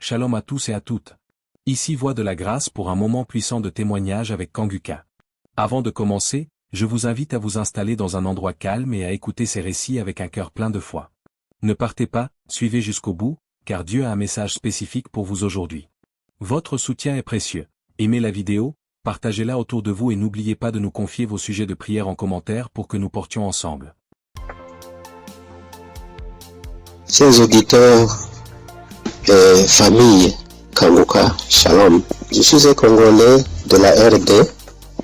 Shalom à tous et à toutes. Ici Voix de la Grâce pour un moment puissant de témoignage avec Kanguka. Avant de commencer, je vous invite à vous installer dans un endroit calme et à écouter ces récits avec un cœur plein de foi. Ne partez pas, suivez jusqu'au bout, car Dieu a un message spécifique pour vous aujourd'hui. Votre soutien est précieux. Aimez la vidéo, partagez-la autour de vous et n'oubliez pas de nous confier vos sujets de prière en commentaire pour que nous portions ensemble. Chers auditeurs et famille Kanguka, Shalom. Je suis un Congolais de la RD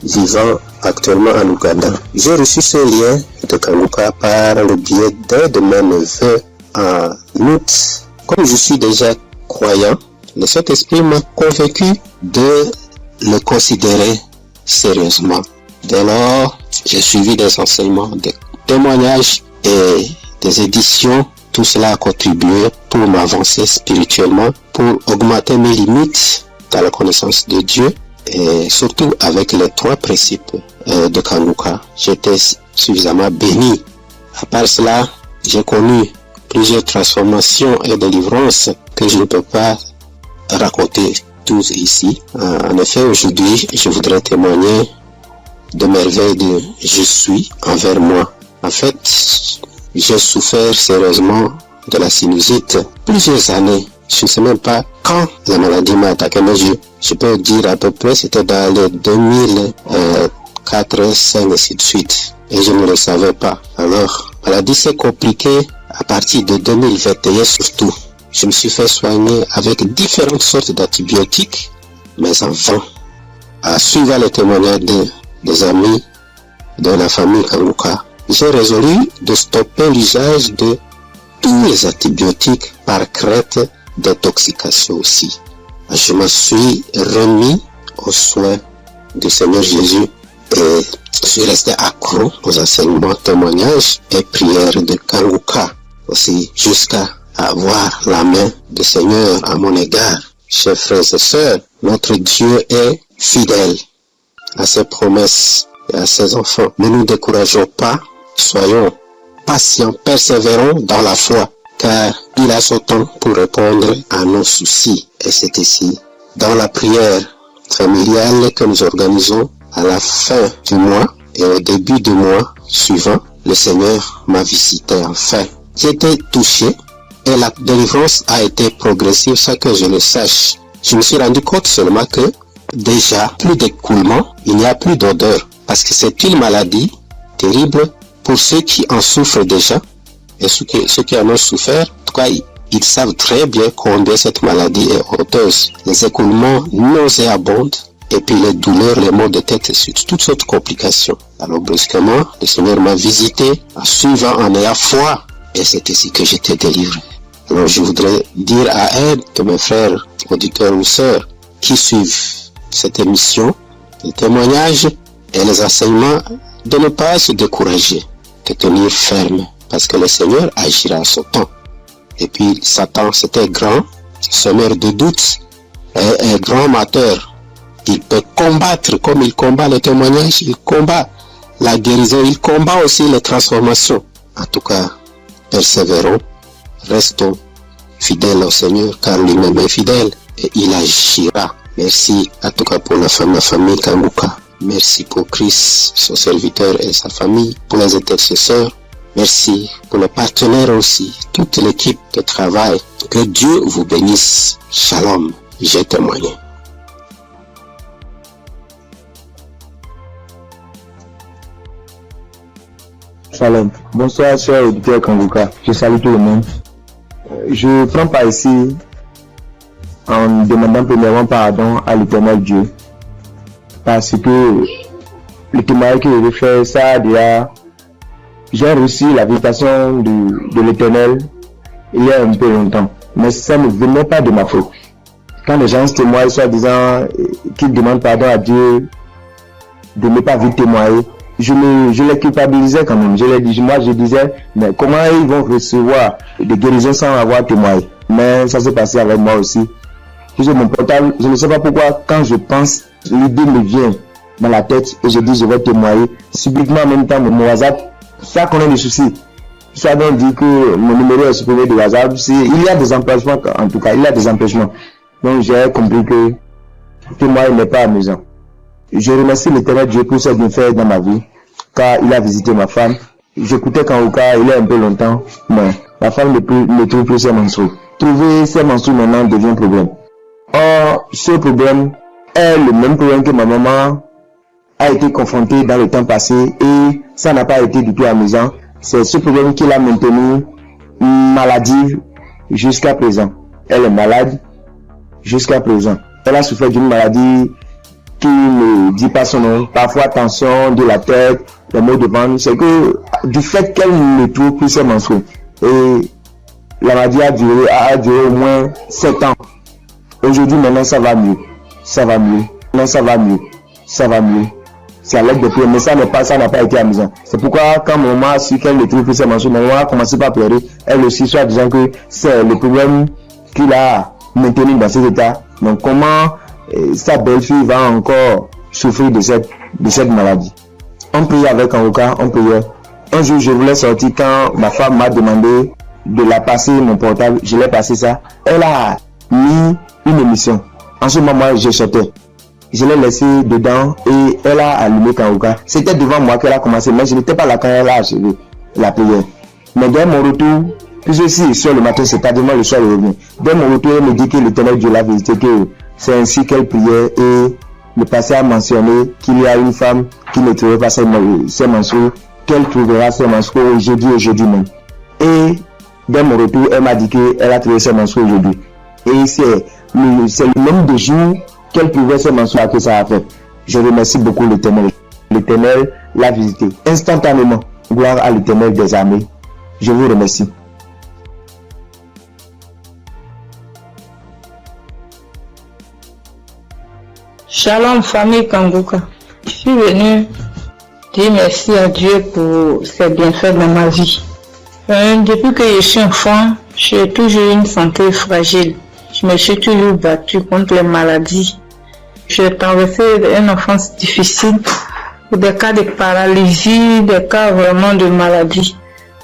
vivant actuellement en Ouganda. J'ai reçu ce lien de Kanguka par le biais d'un de mes neveux en août. Comme je suis déjà croyant, le Saint-Esprit m'a convaincu de le considérer sérieusement. Dès lors, j'ai suivi des enseignements, des témoignages et des éditions. Tout cela a contribué pour m'avancer spirituellement, pour augmenter mes limites dans la connaissance de Dieu et surtout avec les 3 principes de Kanguka. J'étais suffisamment béni. À part cela, j'ai connu plusieurs transformations et délivrances que je ne peux pas raconter tous ici. En effet, aujourd'hui, je voudrais témoigner de merveilles de « Je suis » envers moi. En fait, j'ai souffert sérieusement de la sinusite plusieurs années. Je ne sais même pas quand la maladie m'a attaqué, mais je peux dire à peu près c'était dans les 2004, 2005 et ainsi de suite. Et je ne le savais pas. Alors, la maladie s'est compliquée à partir de 2021 surtout. Je me suis fait soigner avec différentes sortes d'antibiotiques, mais en vain. À suivre les témoignages des amis de la famille Kanguka, j'ai résolu de stopper l'usage de tous les antibiotiques par crainte d'intoxication aussi. Je me suis remis aux soins du Seigneur Jésus et je suis resté accro aux enseignements, témoignages et prières de Kanguka aussi jusqu'à avoir la main du Seigneur à mon égard. Chers frères et sœurs, notre Dieu est fidèle à ses promesses et à ses enfants. Ne nous décourageons pas. Soyons patients, persévérons dans la foi, car il a son temps pour répondre à nos soucis. Et c'est ici, dans la prière familiale que nous organisons à la fin du mois et au début du mois suivant, le Seigneur m'a visité enfin. J'ai été touché et la délivrance a été progressive sans que je le sache. Je me suis rendu compte seulement que déjà, plus d'écoulement, il n'y a plus d'odeur, parce que c'est une maladie terrible. Pour ceux qui en souffrent déjà, et ceux qui en ont souffert, en tout cas, ils savent très bien combien cette maladie est honteuse. Les écoulements nauséabonds, et puis les douleurs, les maux de tête, et toutes sortes de complications. Alors brusquement, le Seigneur m'a visité, en suivant, en ayant foi, et c'est ici que j'étais délivré. Alors je voudrais dire à un de mes frères, auditeurs ou sœurs, qui suivent cette émission, les témoignages et les enseignements, de ne pas se décourager, de tenir ferme, parce que le Seigneur agira à son temps. Et puis Satan, c'était grand, semeur de doutes, et grand amateur. Il peut combattre comme il combat le témoignage, il combat la guérison, il combat aussi les transformations. En tout cas, persévérons, restons fidèles au Seigneur, car lui-même est fidèle, et il agira. Merci en tout cas pour la famille Kanguka. Merci pour Christ, son serviteur et sa famille, pour les intercesseurs. Merci pour les partenaires aussi, toute l'équipe de travail. Que Dieu vous bénisse. Shalom, j'ai témoigné. Shalom. Bonsoir, chers auditeurs Kanguka. Je salue tout le monde. Je prends part ici en demandant premièrement pardon à l'Éternel Dieu. Parce que le témoignage que je vais faire, ça déjà, j'ai reçu la visitation de l'Éternel il y a un peu longtemps. Mais ça ne venait pas de ma faute. Quand les gens se témoignent, soit disant qu'ils demandent pardon à Dieu de ne pas vite témoigner, je les culpabilisais quand même. Je disais, mais comment ils vont recevoir des guérisons sans avoir témoigné? Mais ça s'est passé avec moi aussi. J'ai mon portable, je ne sais pas pourquoi, quand je pense, l'idée me vient dans la tête et je dis je vais témoigner. Subitement en même temps, mon WhatsApp, ça connaît des soucis. soit donc dit que mon numéro est supprimé de WhatsApp. Il y a des empêchements, en tout cas, il y a des empêchements. Donc j'ai compris que moi, il n'est pas amusant. Je remercie l'Éternel Dieu pour ce qu'il fait dans ma vie, car il a visité ma femme. J'écoutais Kanguka il y a un peu longtemps, mais ma femme ne trouve plus ses menstrues. Trouver ses menstrues maintenant devient un problème. Or, ce problème est le même problème que ma maman a été confrontée dans le temps passé et ça n'a pas été du tout amusant. C'est ce problème qui l'a maintenue maladive jusqu'à présent. Elle est malade jusqu'à présent. Elle a souffert d'une maladie qui ne dit pas son nom, parfois tension de la tête, les maux de ventre. C'est que du fait qu'elle ne trouve plus ses menstrues. Et la maladie a duré au moins 7 ans. Aujourd'hui, maintenant, ça va mieux. Ça va mieux. Maintenant, ça va mieux. Ça va mieux. C'est à l'aide de prière, mais ça n'a pas été amusant. C'est pourquoi, quand mon maman a su qu'elle ne trouve plus ses menstrues, ma maman a commencé par pleurer. Elle aussi, soit disant que c'est le problème qu'il a maintenu dans cet état. Donc, comment sa belle-fille va encore souffrir de cette maladie. On priait avec Kanguka, on priait. Un jour, je voulais sortir quand ma femme m'a demandé de la passer mon portable. Je l'ai passé ça. Elle a mis une émission. En ce moment, moi, je sortais. Je l'ai laissé dedans et elle a allumé Kanguka. C'était devant moi qu'elle a commencé, mais je n'étais pas là quand elle a achevé la prière. Mais dès mon retour, puisque si sur le matin, c'est tardivement le soir, elle revient. Dès mon retour, elle me dit que l'Éternel Dieu l'a visité, que c'est ainsi qu'elle priait et le passé a mentionné qu'il y a une femme qui ne trouvait pas ses menstrues, qu'elle trouvera ses menstrues aujourd'hui même. Et dès mon retour, elle m'a dit qu'elle a trouvé ses menstrues aujourd'hui. Et c'est le nombre de jours qu'elle trouvait ses menstrues que ça a fait. Je remercie beaucoup l'Éternel. L'Éternel l'a visité instantanément. Gloire à l'Éternel des armées. Je vous remercie. Shalom famille Kanguka. Je suis venue dire merci à Dieu pour ses bienfaits dans ma vie. Depuis que je suis enfant, j'ai toujours eu une santé fragile. Je me suis toujours battue contre les maladies. J'ai traversé une enfance difficile, des cas de paralysie, des cas vraiment de maladie.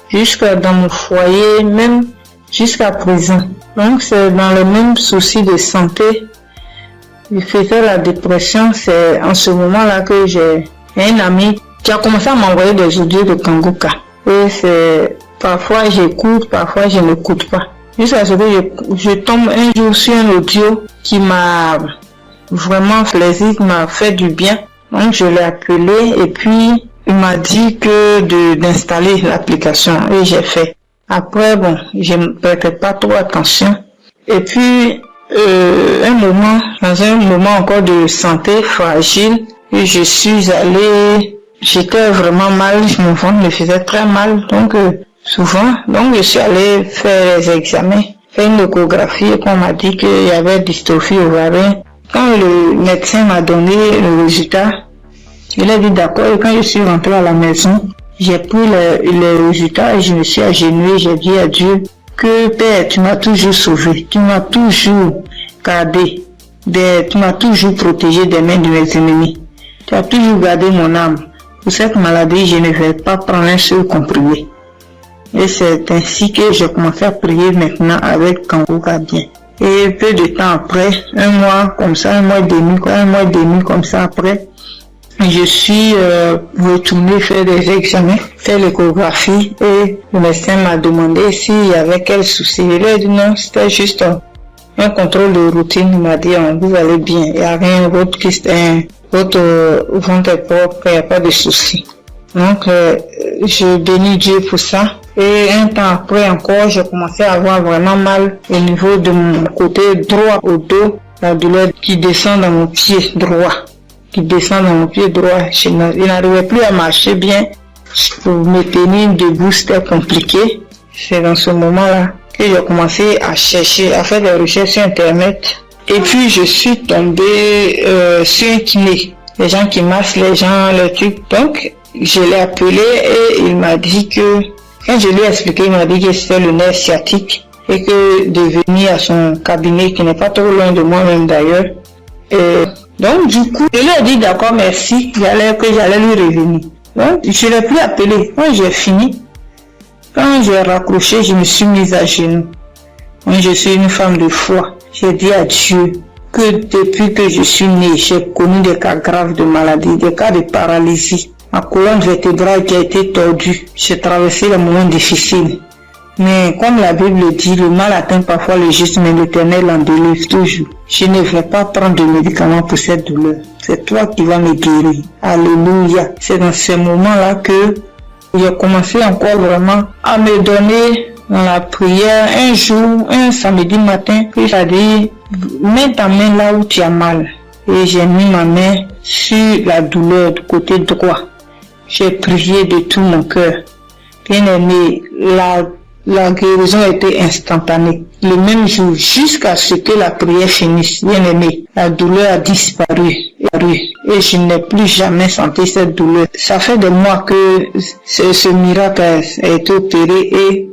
Jusqu'à dans mon foyer, même jusqu'à présent. Donc c'est dans le même souci de santé. Je faisais la dépression, c'est en ce moment-là que j'ai un ami qui a commencé à m'envoyer des audios de Kanguka. Et c'est parfois j'écoute, parfois je n'écoute pas. Jusqu'à ce que je tombe un jour sur un audio qui m'a vraiment plaisir, qui m'a fait du bien. Donc je l'ai appelé et puis il m'a dit que d'installer l'application et j'ai fait. Après bon, je ne prêtais pas trop attention. Et puis dans un moment encore de santé fragile, et je suis allée, j'étais vraiment mal, mon ventre me faisait très mal, donc souvent, donc je suis allée faire les examens, faire une échographie et qu'on m'a dit qu'il y avait dystrophie ovarienne. Quand le médecin m'a donné le résultat, il a dit d'accord, et quand je suis rentrée à la maison, j'ai pris les résultats et je me suis agenouillée, j'ai dit à Dieu que Père, tu m'as toujours sauvé, tu m'as toujours gardé, tu m'as toujours protégé des mains de mes ennemis. Tu as toujours gardé mon âme. Pour cette maladie, je ne vais pas prendre un seul comprimé. Et c'est ainsi que j'ai commencé à prier maintenant avec Kanguka bien. Et peu de temps après, un mois et demi comme ça après, je suis retournée faire des examens, faire l'échographie et le médecin m'a demandé s'il y avait quel souci. Il a dit non, c'était juste un contrôle de routine. Il m'a dit vous allez bien, il n'y a rien, votre ventre est propre, il n'y a pas de souci. Donc je bénis Dieu pour ça. Et un temps après encore, j'ai commencé à avoir vraiment mal au niveau de mon côté droit au dos, la douleur qui descend dans mon pied droit. Je n'arrivais plus à marcher bien. Pour me tenir debout, c'était compliqué. C'est dans ce moment-là que j'ai commencé à chercher, à faire des recherches sur Internet. Et puis, je suis tombée sur un kiné. Les gens qui massent les gens, le truc. Donc, je l'ai appelé et il m'a dit que, quand je lui ai expliqué, il m'a dit que c'était le nerf sciatique et que de venir à son cabinet, qui n'est pas trop loin de moi-même d'ailleurs. Donc, du coup, je lui ai dit d'accord, merci, que j'allais lui revenir. Donc, je l'ai plus appelé. Quand j'ai fini, Quand j'ai raccroché, je me suis mise à genoux. Moi, je suis une femme de foi. J'ai dit à Dieu que depuis que je suis née, j'ai connu des cas graves de maladie, des cas de paralysie. Ma colonne vertébrale qui a été tordue. J'ai traversé les moments difficiles. Mais comme la Bible dit, le mal atteint parfois le juste, mais l'Éternel en délivre toujours. Je ne vais pas prendre de médicaments pour cette douleur. C'est toi qui vas me guérir. Alléluia. C'est dans ces moments-là que j'ai commencé encore vraiment à me donner dans la prière. Un jour, un samedi matin, il a dit, mets ta main là où tu as mal. Et j'ai mis ma main sur la douleur du côté droit. J'ai prié de tout mon cœur. Bien aimé, la guérison a été instantanée. Le même jour, jusqu'à ce que la prière finisse, bien aimé, la douleur a disparu. Et je n'ai plus jamais senti cette douleur. Ça fait des mois que ce miracle a été opéré et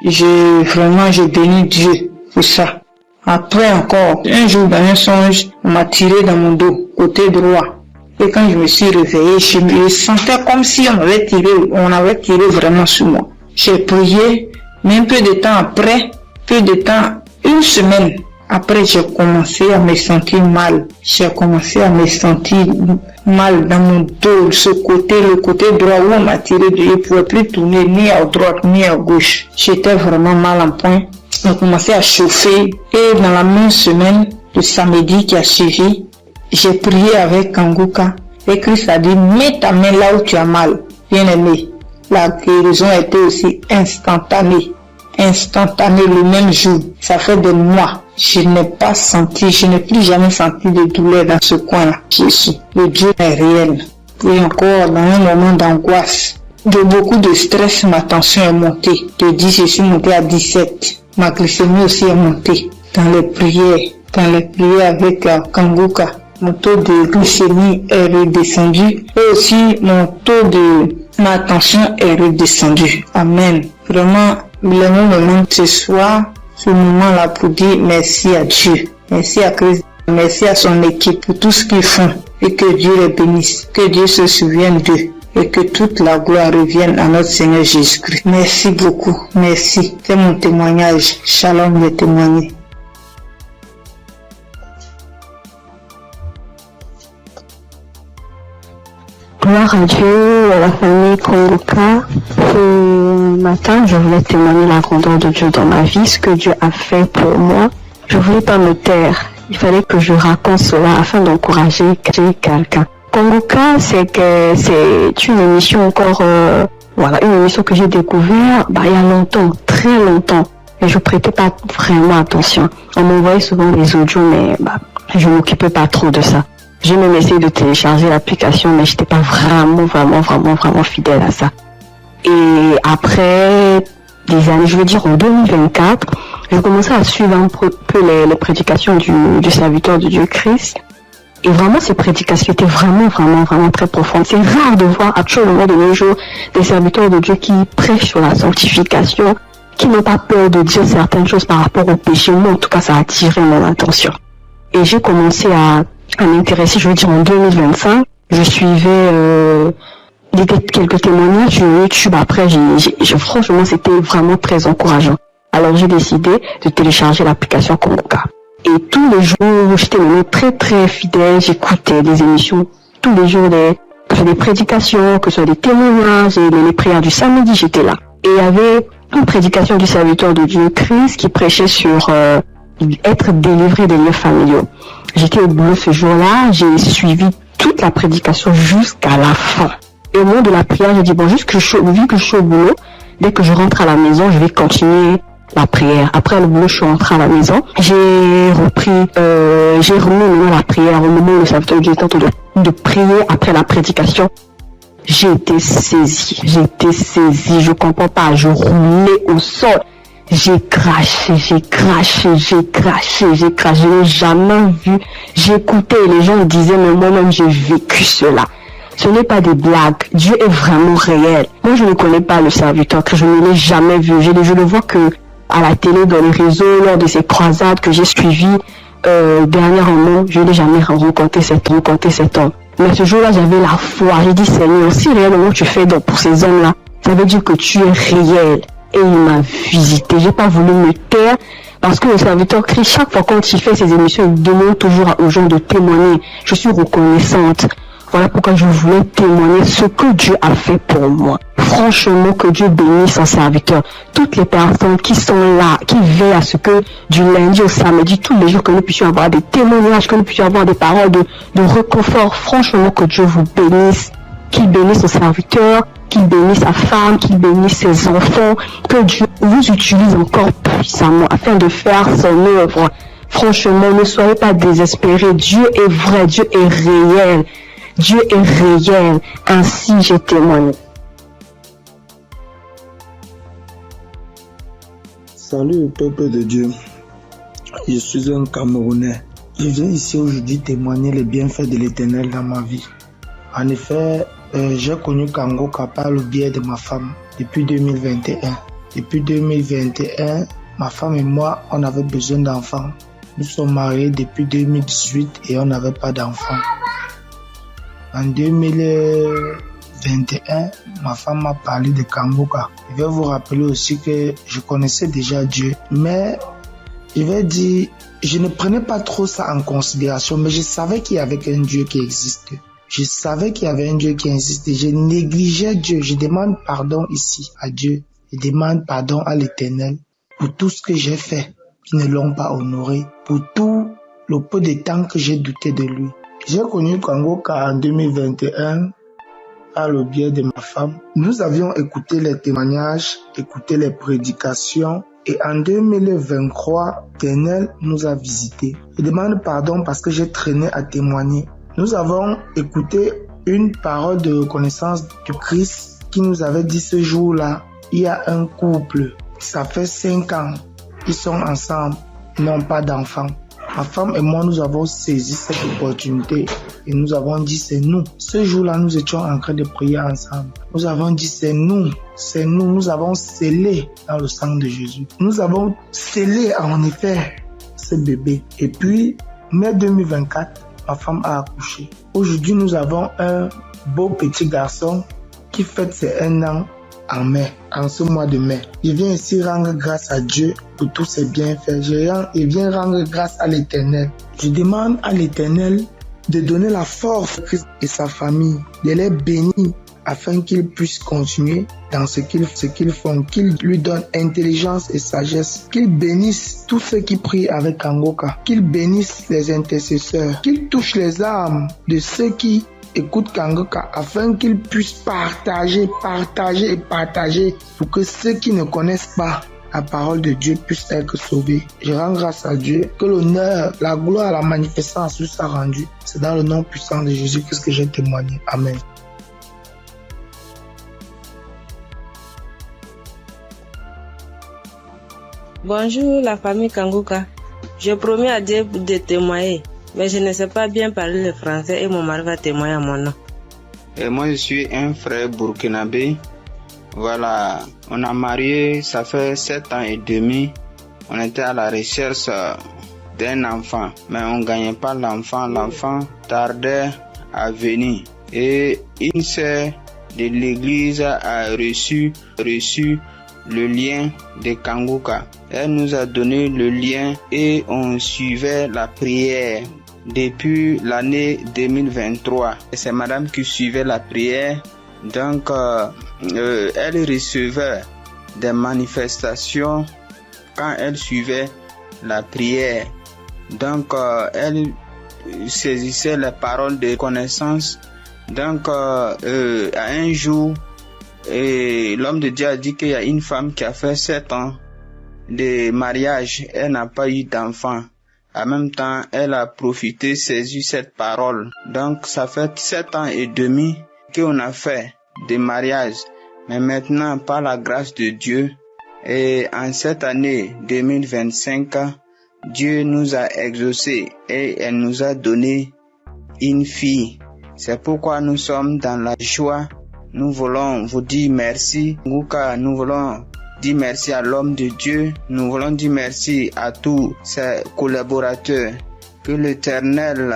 je bénis Dieu pour ça. Après encore, un jour dans un songe, on m'a tiré dans mon dos, côté droit. Et quand je me suis réveillé, je me sentais comme si on avait tiré vraiment sur moi. J'ai prié, mais un peu de temps, une semaine après, j'ai commencé à me sentir mal. J'ai commencé à me sentir mal dans mon dos, le côté droit où on m'a tiré, je ne pouvais plus tourner ni à droite ni à gauche. J'étais vraiment mal en point. On commençait à chauffer et dans la même semaine, le samedi qui a suivi, j'ai prié avec Kanguka et Christ a dit, mets ta main là où tu as mal. Bien aimé, la guérison a été aussi instantanée le même jour. Ça fait des mois. Je n'ai plus jamais senti de douleur dans ce coin-là. Jésus, le Dieu est réel. Et encore, dans un moment d'angoisse, de beaucoup de stress, ma tension est montée. De 10, je suis montée à 17. Ma glycémie aussi est montée. Dans les prières avec Kanguka, mon taux de glycémie est redescendu. Et aussi, ma tension est redescendue. Amen. Vraiment, le moment ce soir, ce moment-là pour dire merci à Dieu. Merci à Christ. Merci à son équipe pour tout ce qu'ils font. Et que Dieu les bénisse. Que Dieu se souvienne d'eux. Et que toute la gloire revienne à notre Seigneur Jésus-Christ. Merci beaucoup. Merci. C'est mon témoignage. Shalom, le témoigné. Gloire à Dieu, à la famille Kanguka. Ce matin, je voulais témoigner la grandeur de Dieu dans ma vie, ce que Dieu a fait pour moi. Je voulais pas me taire. Il fallait que je raconte cela afin d'encourager quelqu'un. Kanguka, c'est une émission une émission que j'ai découvert il y a longtemps, très longtemps. Et je prêtais pas vraiment attention. On m'envoyait souvent des audios, mais je m'occupais pas trop de ça. J'ai même essayé de télécharger l'application, mais j'étais pas vraiment fidèle à ça. Et après des années, je veux dire en 2024, j'ai commencé à suivre un peu les prédications du serviteur de Dieu Christ. Et vraiment, ces prédications étaient vraiment très profondes. C'est rare de voir actuellement de nos jours des serviteurs de Dieu qui prêchent sur la sanctification, qui n'ont pas peur de dire certaines choses par rapport au péché. Moi, en tout cas, ça a attiré mon attention. Et j'ai commencé à m'intéresser, je veux dire en 2025. Je suivais quelques témoignages sur YouTube. Après, franchement, c'était vraiment très encourageant. Alors, j'ai décidé de télécharger l'application Kanguka. Et tous les jours, j'étais vraiment très fidèle. J'écoutais des émissions tous les jours, que ce soit des prédications, que ce soit des témoignages, et les prières du samedi, j'étais là. Et il y avait une prédication du serviteur de Dieu Christ qui prêchait sur être délivré des liens familiaux. J'étais au boulot ce jour-là, j'ai suivi toute la prédication jusqu'à la fin. Et au moment de la prière, j'ai dit vu que je suis au boulot, dès que je rentre à la maison, je vais continuer la prière. Après le boulot, je suis rentrée à la maison. J'ai remis la prière au moment où le serviteur de Dieu était en train de prier après la prédication. J'ai été saisie, je comprends pas, je roulais au sol. J'ai craché, je n'ai jamais vu. J'écoutais et les gens disaient, mais moi-même j'ai vécu cela. Ce n'est pas des blagues, Dieu est vraiment réel. Moi je ne connais pas le serviteur, que je ne l'ai jamais vu. Je le vois que à la télé, dans les réseaux, lors de ces croisades que j'ai suivies dernièrement, je n'ai jamais rencontré cet homme. Mais ce jour-là, j'avais la foi. J'ai dit, Seigneur, si réellement tu fais donc pour ces hommes-là, ça veut dire que tu es réel. et il m'a visité. J'ai pas voulu me taire parce que le serviteur Christ, chaque fois quand il fait ses émissions, il demande toujours aux gens de témoigner. Je suis reconnaissante. Voilà pourquoi je voulais témoigner ce que Dieu a fait pour moi. Franchement, que Dieu bénisse son serviteur. Toutes les personnes qui sont là, qui veillent à ce que du lundi au samedi, tous les jours, que nous puissions avoir des témoignages, que nous puissions avoir des paroles de réconfort. Franchement, que Dieu vous bénisse. Qu'il bénisse son serviteur, qu'il bénisse sa femme, qu'il bénisse ses enfants. Que Dieu vous utilise encore puissamment afin de faire son œuvre. Franchement, ne soyez pas désespérés. Dieu est vrai, Dieu est réel. Dieu est réel, ainsi j'ai témoigné. Salut peuple de Dieu, je suis un Camerounais. Je viens ici aujourd'hui témoigner les bienfaits de l'Éternel dans ma vie. En effet, j'ai connu Kangoka par le biais de ma femme depuis 2021. Depuis 2021, ma femme et moi, on avait besoin d'enfants. Nous sommes mariés depuis 2018 et on n'avait pas d'enfants. En 2021, ma femme m'a parlé de Kangoka. Je vais vous rappeler aussi que je connaissais déjà Dieu, mais je vais dire, je ne prenais pas trop ça en considération, mais je savais qu'il y avait un Dieu qui existe. Je savais qu'il y avait un Dieu qui existe. Je négligeais Dieu. Je demande pardon ici à Dieu. Je demande pardon à l'Éternel pour tout ce que j'ai fait qui ne l'ont pas honoré, pour tout le peu de temps que j'ai douté de lui. J'ai connu Kangoka en 2021 par le biais de ma femme. Nous avions écouté les témoignages, écouté les prédications et en 2023, l'Éternel nous a visités. Je demande pardon parce que j'ai traîné à témoigner. Nous avons écouté une parole de reconnaissance de Christ qui nous avait dit ce jour-là, il y a un couple, ça fait 5 ans, ils sont ensemble, ils n'ont pas d'enfants. Ma femme et moi, nous avons saisi cette opportunité et nous avons dit c'est nous. Ce jour-là, nous étions en train de prier ensemble. Nous avons dit c'est nous, nous avons scellé dans le sang de Jésus. Nous avons scellé en effet ce bébé. Et puis, mai 2024, ma femme a accouché. Aujourd'hui, nous avons un beau petit garçon qui fête ses 1 an en mai, en ce mois de mai. Je viens ici rendre grâce à Dieu pour tous ses bienfaits. Je viens rendre grâce à l'Éternel. Je demande à l'Éternel de donner la force à Christ et sa famille, de les bénir afin qu'ils puissent continuer dans ce qu'ils font, qu'ils lui donnent intelligence et sagesse, qu'ils bénissent tous ceux qui prient avec Kangoka, qu'ils bénissent les intercesseurs, qu'ils touchent les âmes de ceux qui écoute Kangoka afin qu'ils puissent partager pour que ceux qui ne connaissent pas la parole de Dieu puissent être sauvés. Je rends grâce à Dieu que l'honneur, la gloire, la manifestance lui soit rendue. C'est dans le nom puissant de Jésus-Christ que j'ai témoigné. Amen. Bonjour la famille Kangoka. Je promis à Dieu de témoigner. Mais je ne sais pas bien parler le français et mon mari va témoigner à mon nom. Et moi, je suis un frère burkinabé. Voilà, on a marié, ça fait 7 ans et demi. On était à la recherche d'un enfant, mais on ne gagnait pas l'enfant. L'enfant tardait à venir. Et une sœur de l'église a reçu le lien de Kangoka. Elle nous a donné le lien et on suivait la prière. Depuis l'année 2023, c'est madame qui suivait la prière, donc elle recevait des manifestations quand elle suivait la prière, donc elle saisissait les paroles de connaissance, donc à un jour, l'homme de Dieu a dit qu'il y a une femme qui a fait 7 ans de mariage, elle n'a pas eu d'enfant. En même temps, elle a profité, saisi cette parole. Donc, ça fait 7 ans et demi qu'on a fait des mariages. Mais maintenant, par la grâce de Dieu, et en cette année 2025, Dieu nous a exaucés et elle nous a donné une fille. C'est pourquoi nous sommes dans la joie. Nous voulons vous dire merci. Nous voulons dire merci à l'homme de Dieu. Nous voulons dire merci à tous ses collaborateurs. Que l'Éternel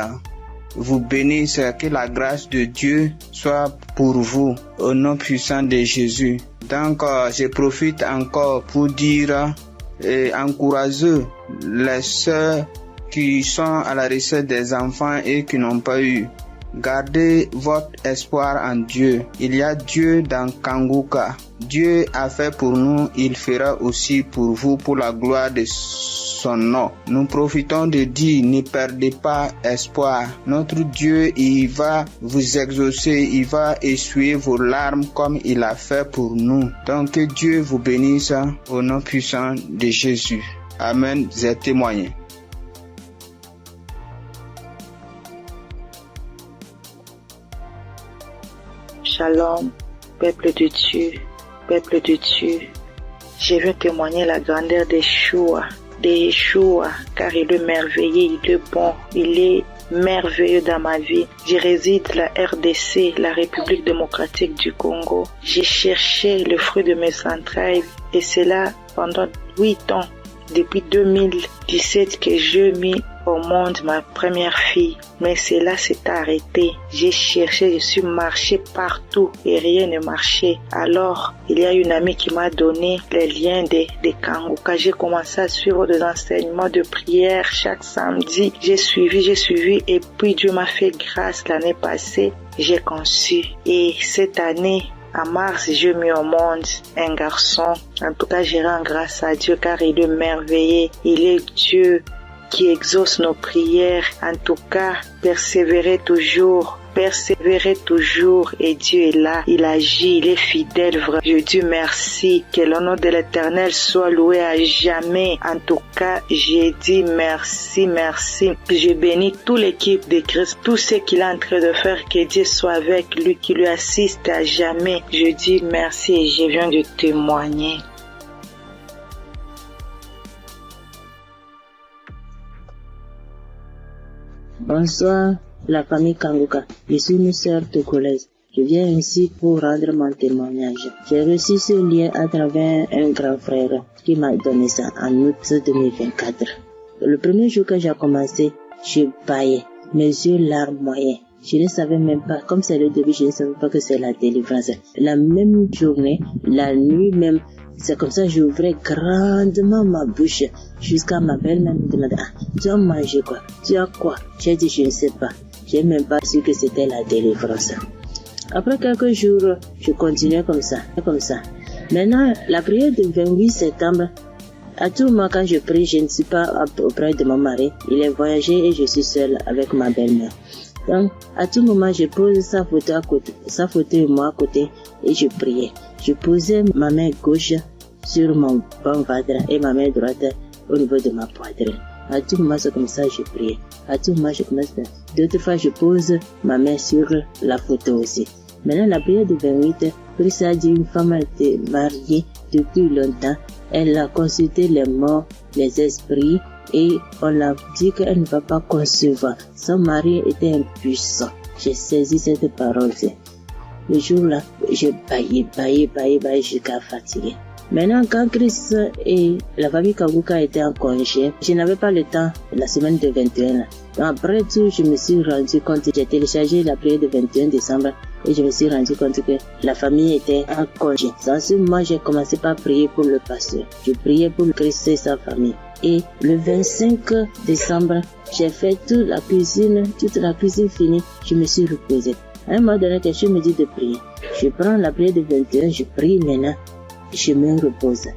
vous bénisse. Que la grâce de Dieu soit pour vous. Au nom puissant de Jésus. Donc, je profite encore pour dire et encourager les sœurs qui sont à la recherche des enfants et qui n'ont pas eu. Gardez votre espoir en Dieu. Il y a Dieu dans Kanguka. Dieu a fait pour nous, il fera aussi pour vous, pour la gloire de son nom. Nous profitons de dire, ne perdez pas espoir. Notre Dieu, il va vous exaucer, il va essuyer vos larmes comme il a fait pour nous. Donc que Dieu vous bénisse au nom puissant de Jésus. Amen. J'ai témoigné. Shalom, peuple de Dieu, peuple de Dieu. Je veux témoigner la grandeur de Yeshua, car il est merveilleux, il est bon, il est merveilleux dans ma vie. Je réside la RDC, la République démocratique du Congo. J'ai cherché le fruit de mes entrailles et c'est là pendant 8 ans, depuis 2017 que j'ai mis au monde ma première fille. Mais cela s'est arrêté. J'ai cherché, je suis marché partout et rien ne marchait. Alors, il y a une amie qui m'a donné les liens de Kanguka. J'ai commencé à suivre des enseignements de prière chaque samedi. J'ai suivi et puis Dieu m'a fait grâce l'année passée. J'ai conçu. Et cette année, en mars, j'ai mis au monde un garçon. En tout cas, je rends grâce à Dieu car il est merveilleux. Il est Dieu qui exauce nos prières. En tout cas, persévérez toujours et Dieu est là, il agit, il est fidèle. Je dis merci, que le nom de l'Éternel soit loué à jamais. En tout cas, j'ai dit merci. Je bénis toute l'équipe de Christ, tout ce qu'il est en train de faire, que Dieu soit avec lui, qui lui assiste à jamais. Je dis merci et je viens de témoigner. Bonsoir, la famille Kanguka. Je suis une sœur togolaise. Je viens ici pour rendre mon témoignage. J'ai reçu ce lien à travers un grand frère qui m'a donné ça en août 2024. Le premier jour que j'ai commencé, je baillais, mes yeux larmes moyens. Je ne savais même pas, comme c'est le début, je ne savais pas que c'est la délivrance. La même journée, la nuit même, c'est comme ça que j'ouvrais grandement ma bouche jusqu'à ma belle-mère me demandait, tu as mangé quoi? Tu as quoi? J'ai dit, je ne sais pas. J'ai même pas su que c'était la délivrance. Après quelques jours, je continuais comme ça. Maintenant, la prière du 28 septembre, à tout moment quand je prie, je ne suis pas auprès de mon mari. Il est voyagé et je suis seule avec ma belle-mère. Donc, à tout moment, je pose sa photo et moi à côté et je priais. Je posais ma main gauche sur mon bon ventre et ma main droite au niveau de ma poitrine. À tout moment, c'est comme ça que je priais. À tout moment, je commence. D'autres fois, je pose ma main sur la photo aussi. Maintenant, la prière du 28, Christ a dit une femme a été mariée depuis longtemps. Elle a consulté les morts, les esprits, et on l'a dit qu'elle ne va pas concevoir. Son mari était impuissant. J'ai saisi cette parole. Le jour-là, je baillais jusqu'à fatiguer. Maintenant, quand Christ et la famille Kanguka étaient en congé, je n'avais pas le temps la semaine de 21. Donc après tout, je me suis rendu compte, j'ai téléchargé la prière du 21 décembre et je me suis rendu compte que la famille était en congé. Dans ce moment, j'ai commencé par prier pour le pasteur. Je priais pour Christ et sa famille. Et le 25 décembre, j'ai fait toute la cuisine finie, je me suis reposée. À un moment donné, quelque chose me dit de prier. Je prends la prière du 21, je prie maintenant, je me repose.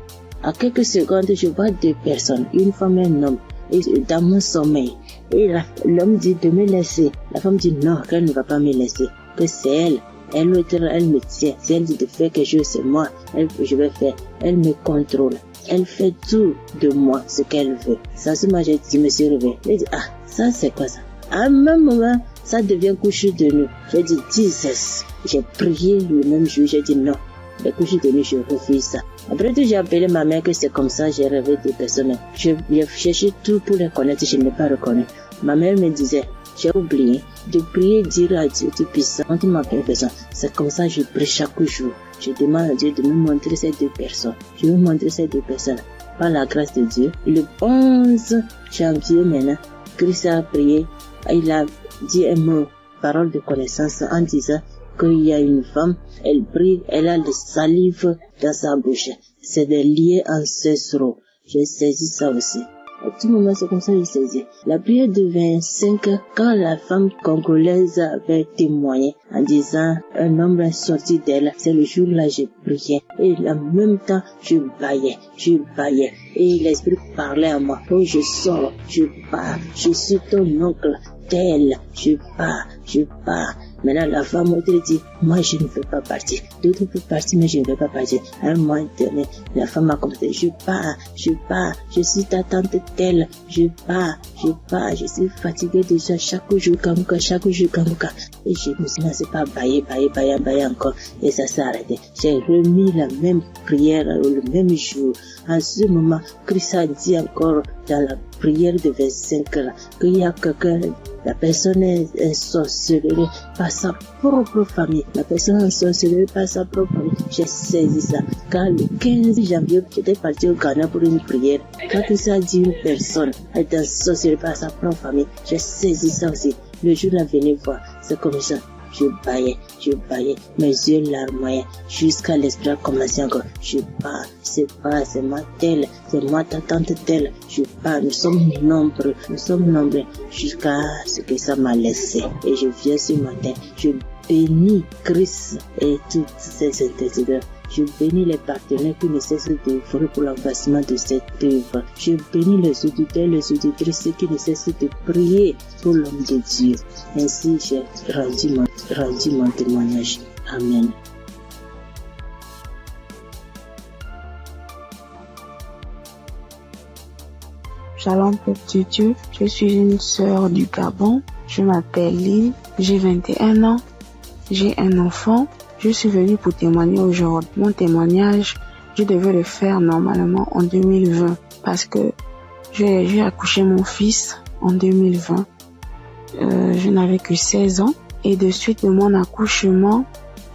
À quelques secondes, je vois deux personnes, une femme et un homme, et dans mon sommeil. Et l'homme dit de me laisser. La femme dit non, qu'elle ne va pas me laisser, que c'est elle. Elle me tient. Si elle dit de faire quelque chose, c'est moi. Je vais faire. Elle me contrôle. Elle fait tout de moi, ce qu'elle veut. Ça, c'est moi, je me suis réveillée. J'ai dit, ça, c'est quoi ça? À un même moment, ça devient couche de nuit. J'ai dit, Jesus. J'ai prié le même jour, j'ai dit non. Les couches de nuit, je refuse ça. Après tout, j'ai appelé ma mère que c'est comme ça, j'ai rêvé de personnes. J'ai cherché tout pour les connaître, je ne l'ai pas reconnu. Ma mère me disait, j'ai oublié de prier, dire à Dieu Tout-Puissant, quand tu m'appelles personne. C'est comme ça que je prie chaque jour. Je demande à Dieu de me montrer ces deux personnes. Je vais montrer ces deux personnes. Par la grâce de Dieu, le 11 janvier maintenant, Christ a prié. Il a dit un mot, parole de connaissance, en disant qu'il y a une femme, elle prie, elle a de salive dans sa bouche. C'est des liens ancestraux. J'ai saisi ça aussi. À tout moment, c'est comme ça que j'ai saisi. La prière de 25, quand la femme congolaise avait témoigné en disant un homme est sorti d'elle, c'est le jour-là que j'ai prié. Et en même temps, je baillais. Et l'esprit parlait à moi. Oh, je sors, je pars, je suis ton oncle, tel, je pars. Maintenant, la femme m'a dit, moi, je ne veux pas partir. D'autres peuvent partir, mais je ne veux pas partir. À un moment donné, la femme m'a commencé, je pars. Je suis ta tante telle. Je pars. Je suis fatiguée déjà. Chaque jour, Kanguka. Et je me suis lancé par bailler encore. Et ça s'est arrêté. J'ai remis la même prière le même jour. En ce moment, Christ a dit encore dans la prière de 25 là, qu'il y a quelqu'un, la personne est sorcelée par sa propre famille. J'ai saisi ça. Quand le 15 janvier, j'étais parti au Ghana pour une prière. Quand ça dit une personne est sorcelée par sa propre famille, j'ai saisi ça aussi. Le jour là, venez voir, c'est comme ça. Je baillais, mes yeux larmoyaient, jusqu'à l'esprit a commencé encore. Je pars, c'est moi telle, c'est moi ta tante telle. Je pars, nous sommes nombreux, jusqu'à ce que ça m'a laissé. Et je viens ce matin, je bénis Christ et toutes ses intercesseurs. Je bénis les partenaires qui ne cessent d'œuvrer pour l'avancement de cette œuvre. Je bénis les auditeurs, les auditrices qui ne cessent de prier pour l'homme de Dieu. Ainsi, j'ai rendu mon témoignage. Amen. Shalom, peuple de Dieu. Je suis une sœur du Gabon. Je m'appelle Lynn. J'ai 21 ans. J'ai un enfant. Je suis venue pour témoigner aujourd'hui. Mon témoignage, je devais le faire normalement en 2020 parce que j'ai accouché mon fils en 2020. Je n'avais que 16 ans et de suite de mon accouchement,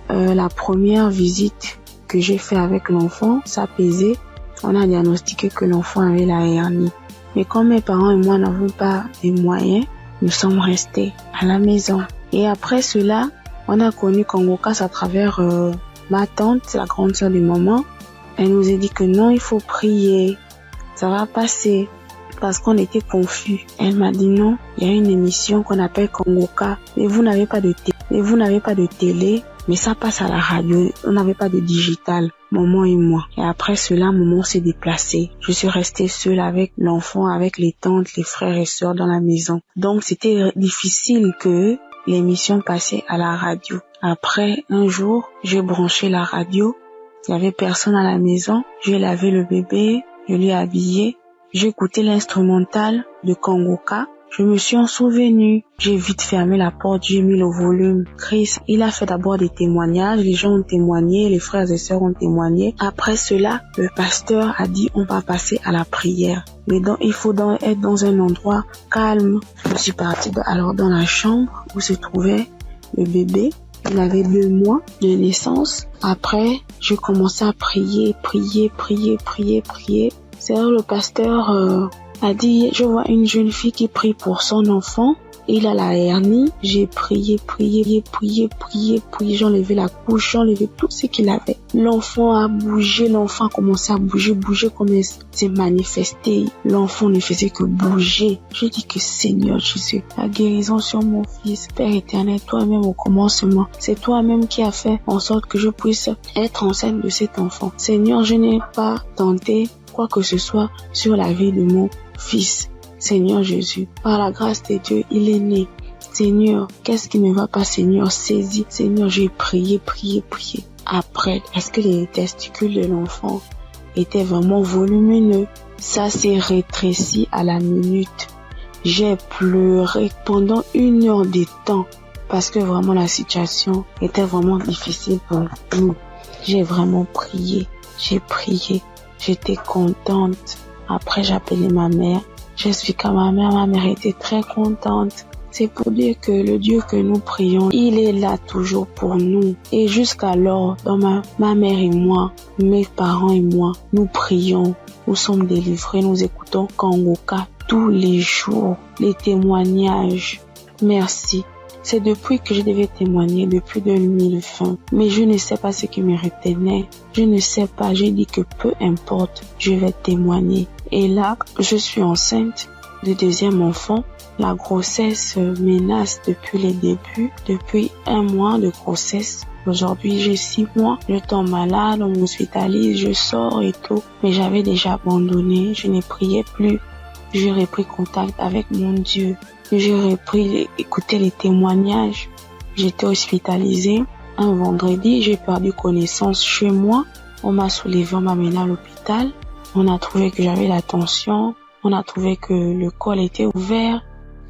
la première visite que j'ai fait avec l'enfant, ça pesait. On a diagnostiqué que l'enfant avait la hernie. Mais comme mes parents et moi n'avons pas les moyens, nous sommes restés à la maison. Et après cela, on a connu Kangokas à travers ma tante, la grande sœur de maman. Elle nous a dit que non, il faut prier, ça va passer, parce qu'on était confus. Elle m'a dit non, il y a une émission qu'on appelle Kangoka, mais vous n'avez pas de télé, mais ça passe à la radio, on n'avait pas de digital, maman et moi. Et après cela, maman s'est déplacée. Je suis restée seule avec l'enfant, avec les tantes, les frères et sœurs dans la maison. Donc c'était difficile que l'émission passait à la radio. Après, un jour, j'ai branché la radio. Il n'y avait personne à la maison. J'ai lavé le bébé, je l'ai habillé. J'ai écouté l'instrumental de Kangoka. Je me suis en souvenu. J'ai vite fermé la porte, j'ai mis le volume. Chris, il a fait d'abord des témoignages. Les gens ont témoigné, les frères et sœurs ont témoigné. Après cela, le pasteur a dit on va passer à la prière. Mais donc, il faut être dans un endroit calme. Je suis partie alors dans la chambre où se trouvait le bébé. Il avait 2 mois de naissance. Après, je commençais à prier. C'est là le pasteur a dit, je vois une jeune fille qui prie pour son enfant. Il a la hernie. J'ai prié. J'ai enlevé la couche, j'ai enlevé tout ce qu'il avait. L'enfant a bougé, l'enfant a commencé à bouger comme il s'est manifesté. L'enfant ne faisait que bouger. Je dis que Seigneur Jésus, la guérison sur mon fils, Père éternel, toi-même au commencement, c'est toi-même qui as fait en sorte que je puisse être enceinte de cet enfant. Seigneur, je n'ai pas tenté quoi que ce soit sur la vie de mon fils. Seigneur Jésus, par la grâce de Dieu, il est né. Seigneur, qu'est-ce qui ne va pas, Seigneur? Saisis. Seigneur, j'ai prié. Après, est-ce que les testicules de l'enfant étaient vraiment volumineux? Ça s'est rétréci à la minute. J'ai pleuré pendant 1 heure de temps parce que vraiment la situation était vraiment difficile pour nous. J'ai vraiment prié. J'ai prié. J'étais contente. Après, j'ai appelé ma mère. J'expliquais à ma mère était très contente. C'est pour dire que le Dieu que nous prions, il est là toujours pour nous. Et jusqu'alors, dans ma mère et moi, mes parents et moi, nous prions, nous sommes délivrés, nous écoutons Kangoka tous les jours, les témoignages. Merci. C'est depuis que je devais témoigner, depuis 2020. Mais je ne sais pas ce qui me retenait. Je ne sais pas, j'ai dit que peu importe, je vais témoigner. Et là, je suis enceinte de deuxième enfant. La grossesse menace depuis les débuts, depuis 1 mois de grossesse. Aujourd'hui, j'ai 6 mois, je tombe malade, on m'hospitalise, je sors et tout. Mais j'avais déjà abandonné, je ne priais plus. J'ai repris contact avec mon Dieu. J'ai repris écouter les témoignages. J'étais hospitalisée. Un vendredi, j'ai perdu connaissance chez moi. On m'a soulevé, on m'a mené à l'hôpital. On a trouvé que j'avais la tension. On a trouvé que le col était ouvert,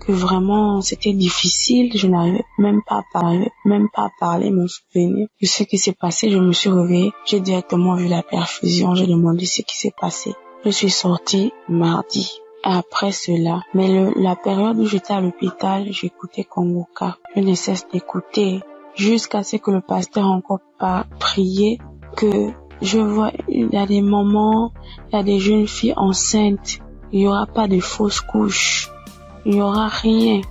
que vraiment c'était difficile. Je n'arrivais même pas à parler, mon souvenir de ce qui s'est passé. Je me suis réveillée. J'ai directement vu la perfusion. J'ai demandé ce qui s'est passé. Je suis sortie mardi. Après cela, mais la période où j'étais à l'hôpital, j'écoutais Kongoka. Je ne cesse d'écouter jusqu'à ce que le pasteur encore pas prié, que je vois, il y a des moments, il y a des jeunes filles enceintes, il y aura pas de fausses couches, il y aura rien.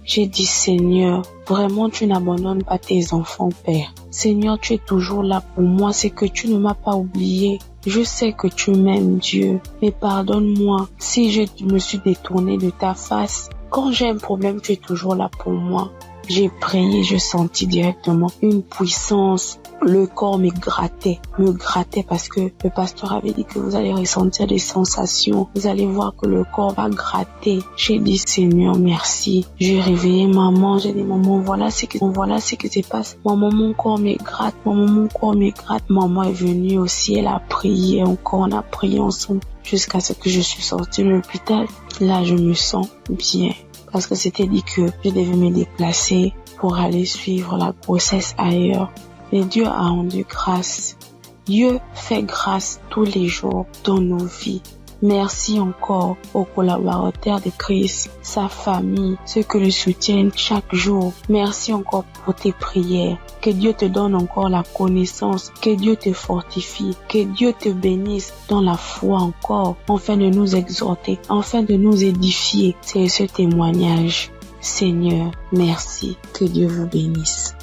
J'ai dit, Seigneur, vraiment tu n'abandonnes pas tes enfants, Père. Seigneur, tu es toujours là pour moi, c'est que tu ne m'as pas oublié. Je sais que tu m'aimes, Dieu, mais pardonne-moi si je me suis détournée de ta face. Quand j'ai un problème, tu es toujours là pour moi. J'ai prié, je sentis directement une puissance. Le corps me grattait parce que le pasteur avait dit que vous allez ressentir des sensations. Vous allez voir que le corps va gratter. J'ai dit, Seigneur, merci. J'ai réveillé maman. J'ai dit, maman, voilà ce qui se passe. Maman, mon corps me gratte. Maman est venue aussi. Elle a prié encore. On a prié ensemble jusqu'à ce que je suis sortie de l'hôpital. Là, je me sens bien. Parce que c'était dit que je devais me déplacer pour aller suivre la grossesse ailleurs. Et Dieu a rendu grâce. Dieu fait grâce tous les jours dans nos vies. Merci encore aux collaborateurs de Christ, sa famille, ceux qui le soutiennent chaque jour. Merci encore pour tes prières. Que Dieu te donne encore la connaissance, que Dieu te fortifie, que Dieu te bénisse dans la foi encore, afin de nous exhorter, afin de nous édifier. C'est ce témoignage. Seigneur, merci. Que Dieu vous bénisse.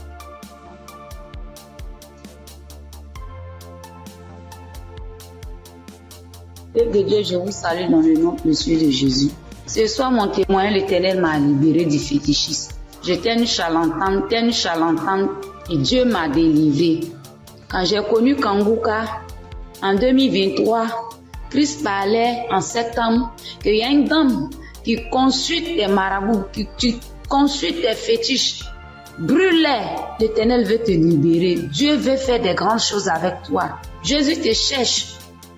Père de Dieu, je vous salue dans le nom précieux de Jésus. Ce soir, mon témoin, l'Éternel m'a libéré du fétichisme. J'étais une charlatane, et Dieu m'a délivré. Quand j'ai connu Kongoka, en 2023, Christ parlait en septembre qu'il y a une dame qui consulte des marabouts, qui consulte des fétiches. Brûle-les, l'Éternel veut te libérer. Dieu veut faire des grandes choses avec toi. Jésus te cherche.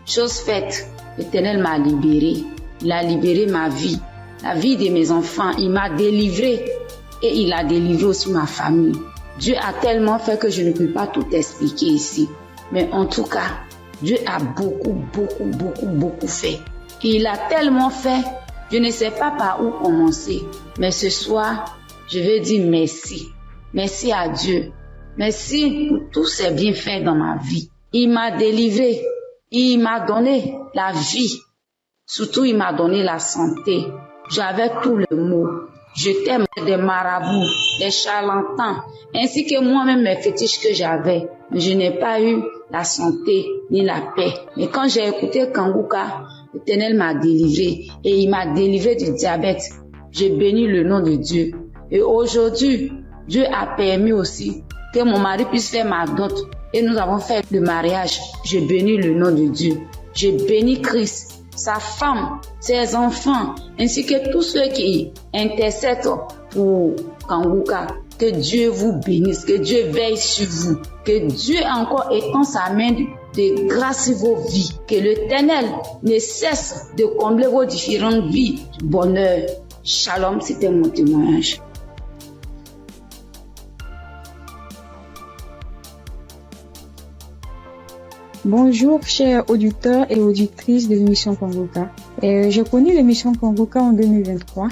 Chose faite. L'Éternel m'a libéré. Il a libéré ma vie, la vie de mes enfants. Il m'a délivré et il a délivré aussi ma famille. Dieu a tellement fait que je ne peux pas tout expliquer ici. Mais en tout cas, Dieu a beaucoup fait. Et il a tellement fait, je ne sais pas par où commencer. Mais ce soir, je veux dire merci. Merci à Dieu. Merci pour tous ses bienfaits dans ma vie. Il m'a délivré. Il m'a donné la vie. Surtout, il m'a donné la santé. J'avais tous les maux. J'étais des marabouts, des charlatans, ainsi que moi-même mes fétiches que j'avais. Je n'ai pas eu la santé ni la paix. Mais quand j'ai écouté Kongoka, l'Éternel m'a délivré et il m'a délivré du diabète. J'ai béni le nom de Dieu. Et aujourd'hui, Dieu a permis aussi que mon mari puisse faire ma dot. Et nous avons fait le mariage. Je bénis le nom de Dieu. Je bénis Christ, sa femme, ses enfants, ainsi que tous ceux qui intercèdent pour Kongoka. Que Dieu vous bénisse, que Dieu veille sur vous, que Dieu encore étend sa main de grâce sur vos vies, que l'Éternel ne cesse de combler vos différentes vies. Bonheur. Shalom, c'était mon témoignage. Bonjour chers auditeurs et auditrices de l'émission Kongoka. J'ai connu l'émission Kongoka en 2023.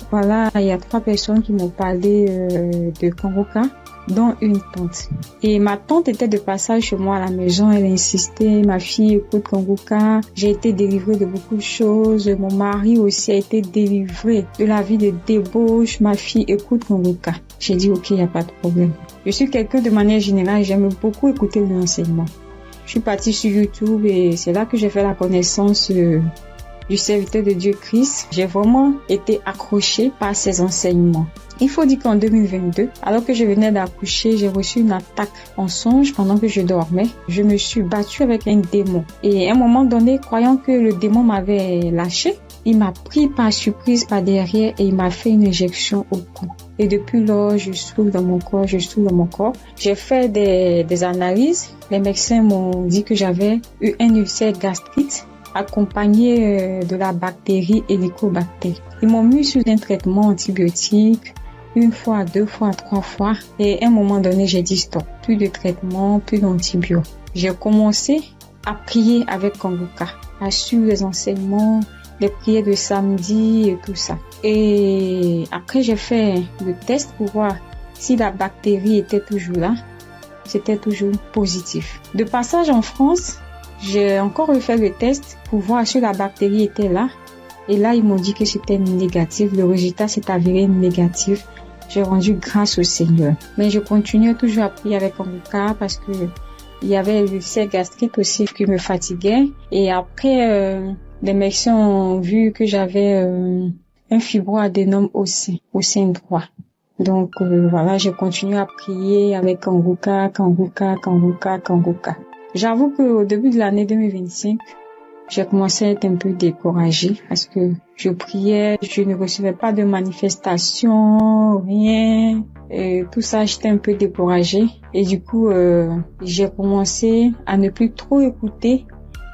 Voilà, il y a 3 personnes qui m'ont parlé de Kongoka. dont une tante. Et ma tante était de passage chez moi à la maison. Elle insistait, ma fille, écoute Kanguka, j'ai été délivrée de beaucoup de choses. Mon mari aussi a été délivré de la vie de débauche. Ma fille, écoute Kanguka. J'ai dit, ok, il n'y a pas de problème. Je suis quelqu'un de manière générale, j'aime beaucoup écouter l'enseignement. Je suis partie sur YouTube et c'est là que j'ai fait la connaissance du serviteur de Dieu Christ. J'ai vraiment été accrochée par ses enseignements. Il faut dire qu'en 2022, alors que je venais d'accoucher, j'ai reçu une attaque en songe pendant que je dormais. Je me suis battue avec un démon. Et à un moment donné, croyant que le démon m'avait lâché, il m'a pris par surprise par derrière et il m'a fait une injection au cou. Et depuis lors, je souffre dans mon corps, J'ai fait des analyses. Les médecins m'ont dit que j'avais eu un ulcère gastrique accompagné de la bactérie Helicobacter. Ils m'ont mis sur un traitement antibiotique 1 fois, 2 fois, 3 fois. Et à un moment donné, j'ai dit stop. Plus de traitement, plus d'antibiotiques. J'ai commencé à prier avec Kanguka, à suivre les enseignements, les prières de samedi et tout ça. Et après, j'ai fait le test pour voir si la bactérie était toujours là. C'était toujours positif. De passage en France, j'ai encore refait le test pour voir si la bactérie était là. Et là, ils m'ont dit que c'était négatif. Le résultat s'est avéré négatif. J'ai rendu grâce au Seigneur. Mais je continuais toujours à prier avec Kanguka parce que il y avait l'ulcère gastrique aussi qui me fatiguait. Et après, les médecins ont vu que j'avais un fibroadénome au sein droit. Donc voilà, j'ai continué à prier avec Kanguka. J'avoue qu'au début de l'année 2025, j'ai commencé à être un peu découragée parce que je priais, je ne recevais pas de manifestation, rien. Et tout ça, j'étais un peu découragée. Et du coup, j'ai commencé à ne plus trop écouter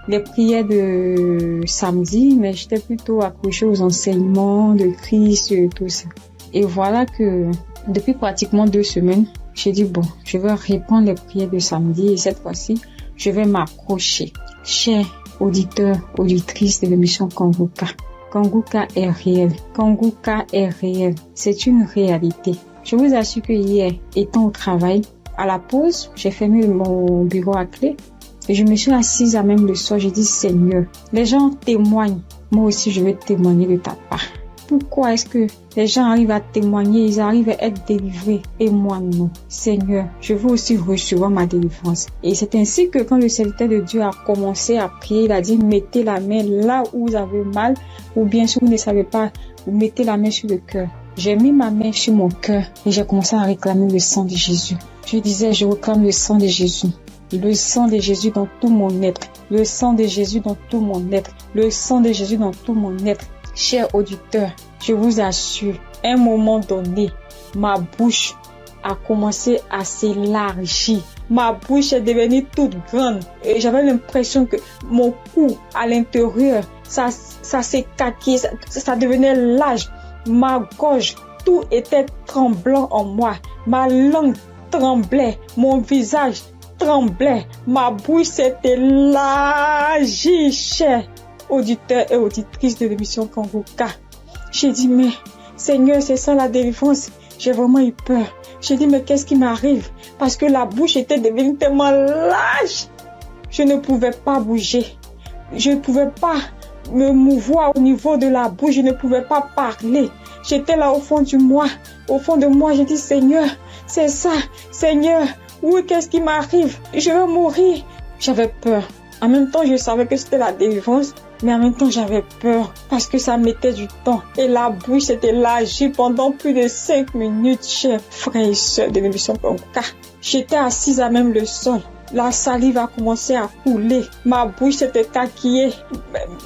les prières de samedi, mais j'étais plutôt accrochée aux enseignements de Christ et tout ça. Et voilà que depuis pratiquement 2 semaines, j'ai dit bon, je vais reprendre les prières de samedi et cette fois-ci, je vais m'accrocher. Chers auditeurs, auditrices de l'émission Kanguka, Kanguka est réel. Kanguka est réel. C'est une réalité. Je vous assure que hier, étant au travail, à la pause, j'ai fermé mon bureau à clé et je me suis assise à même le sol. J'ai dit Seigneur, les gens témoignent. Moi aussi, je vais témoigner de ta part. Pourquoi est-ce que les gens arrivent à témoigner, ils arrivent à être délivrés et moi non? Seigneur, je veux aussi recevoir ma délivrance. Et c'est ainsi que quand le serviteur de Dieu a commencé à prier, il a dit mettez la main là où vous avez mal ou bien si vous ne savez pas, vous mettez la main sur le cœur. J'ai mis ma main sur mon cœur et j'ai commencé à réclamer le sang de Jésus. Je disais, je réclame le sang de Jésus. Le sang de Jésus dans tout mon être. Le sang de Jésus dans tout mon être. Le sang de Jésus dans tout mon être. Chers auditeurs, je vous assure, à un moment donné, ma bouche a commencé à s'élargir. Ma bouche est devenue toute grande et j'avais l'impression que mon cou à l'intérieur, ça s'écaquait, ça devenait large. Ma gorge, tout était tremblant en moi. Ma langue tremblait, mon visage tremblait, ma bouche s'est élargie, chers auditeurs et auditrices de l'émission Kanguka. J'ai dit, mais Seigneur, c'est ça la délivrance. J'ai vraiment eu peur. J'ai dit, mais qu'est-ce qui m'arrive? Parce que la bouche était devenue tellement large. Je ne pouvais pas bouger. Je ne pouvais pas me mouvoir au niveau de la bouche. Je ne pouvais pas parler. J'étais là au fond de moi. Au fond de moi, j'ai dit, Seigneur, c'est ça. Seigneur, oui, qu'est-ce qui m'arrive? Je vais mourir. J'avais peur. En même temps, je savais que c'était la délivrance. Mais en même temps, j'avais peur parce que ça mettait du temps. Et la bouche s'était élargie pendant plus de 5 minutes, chers frères et sœurs de l'émission Kanguka. J'étais assise à même le sol. La salive a commencé à couler. Ma bouche s'était taquillée.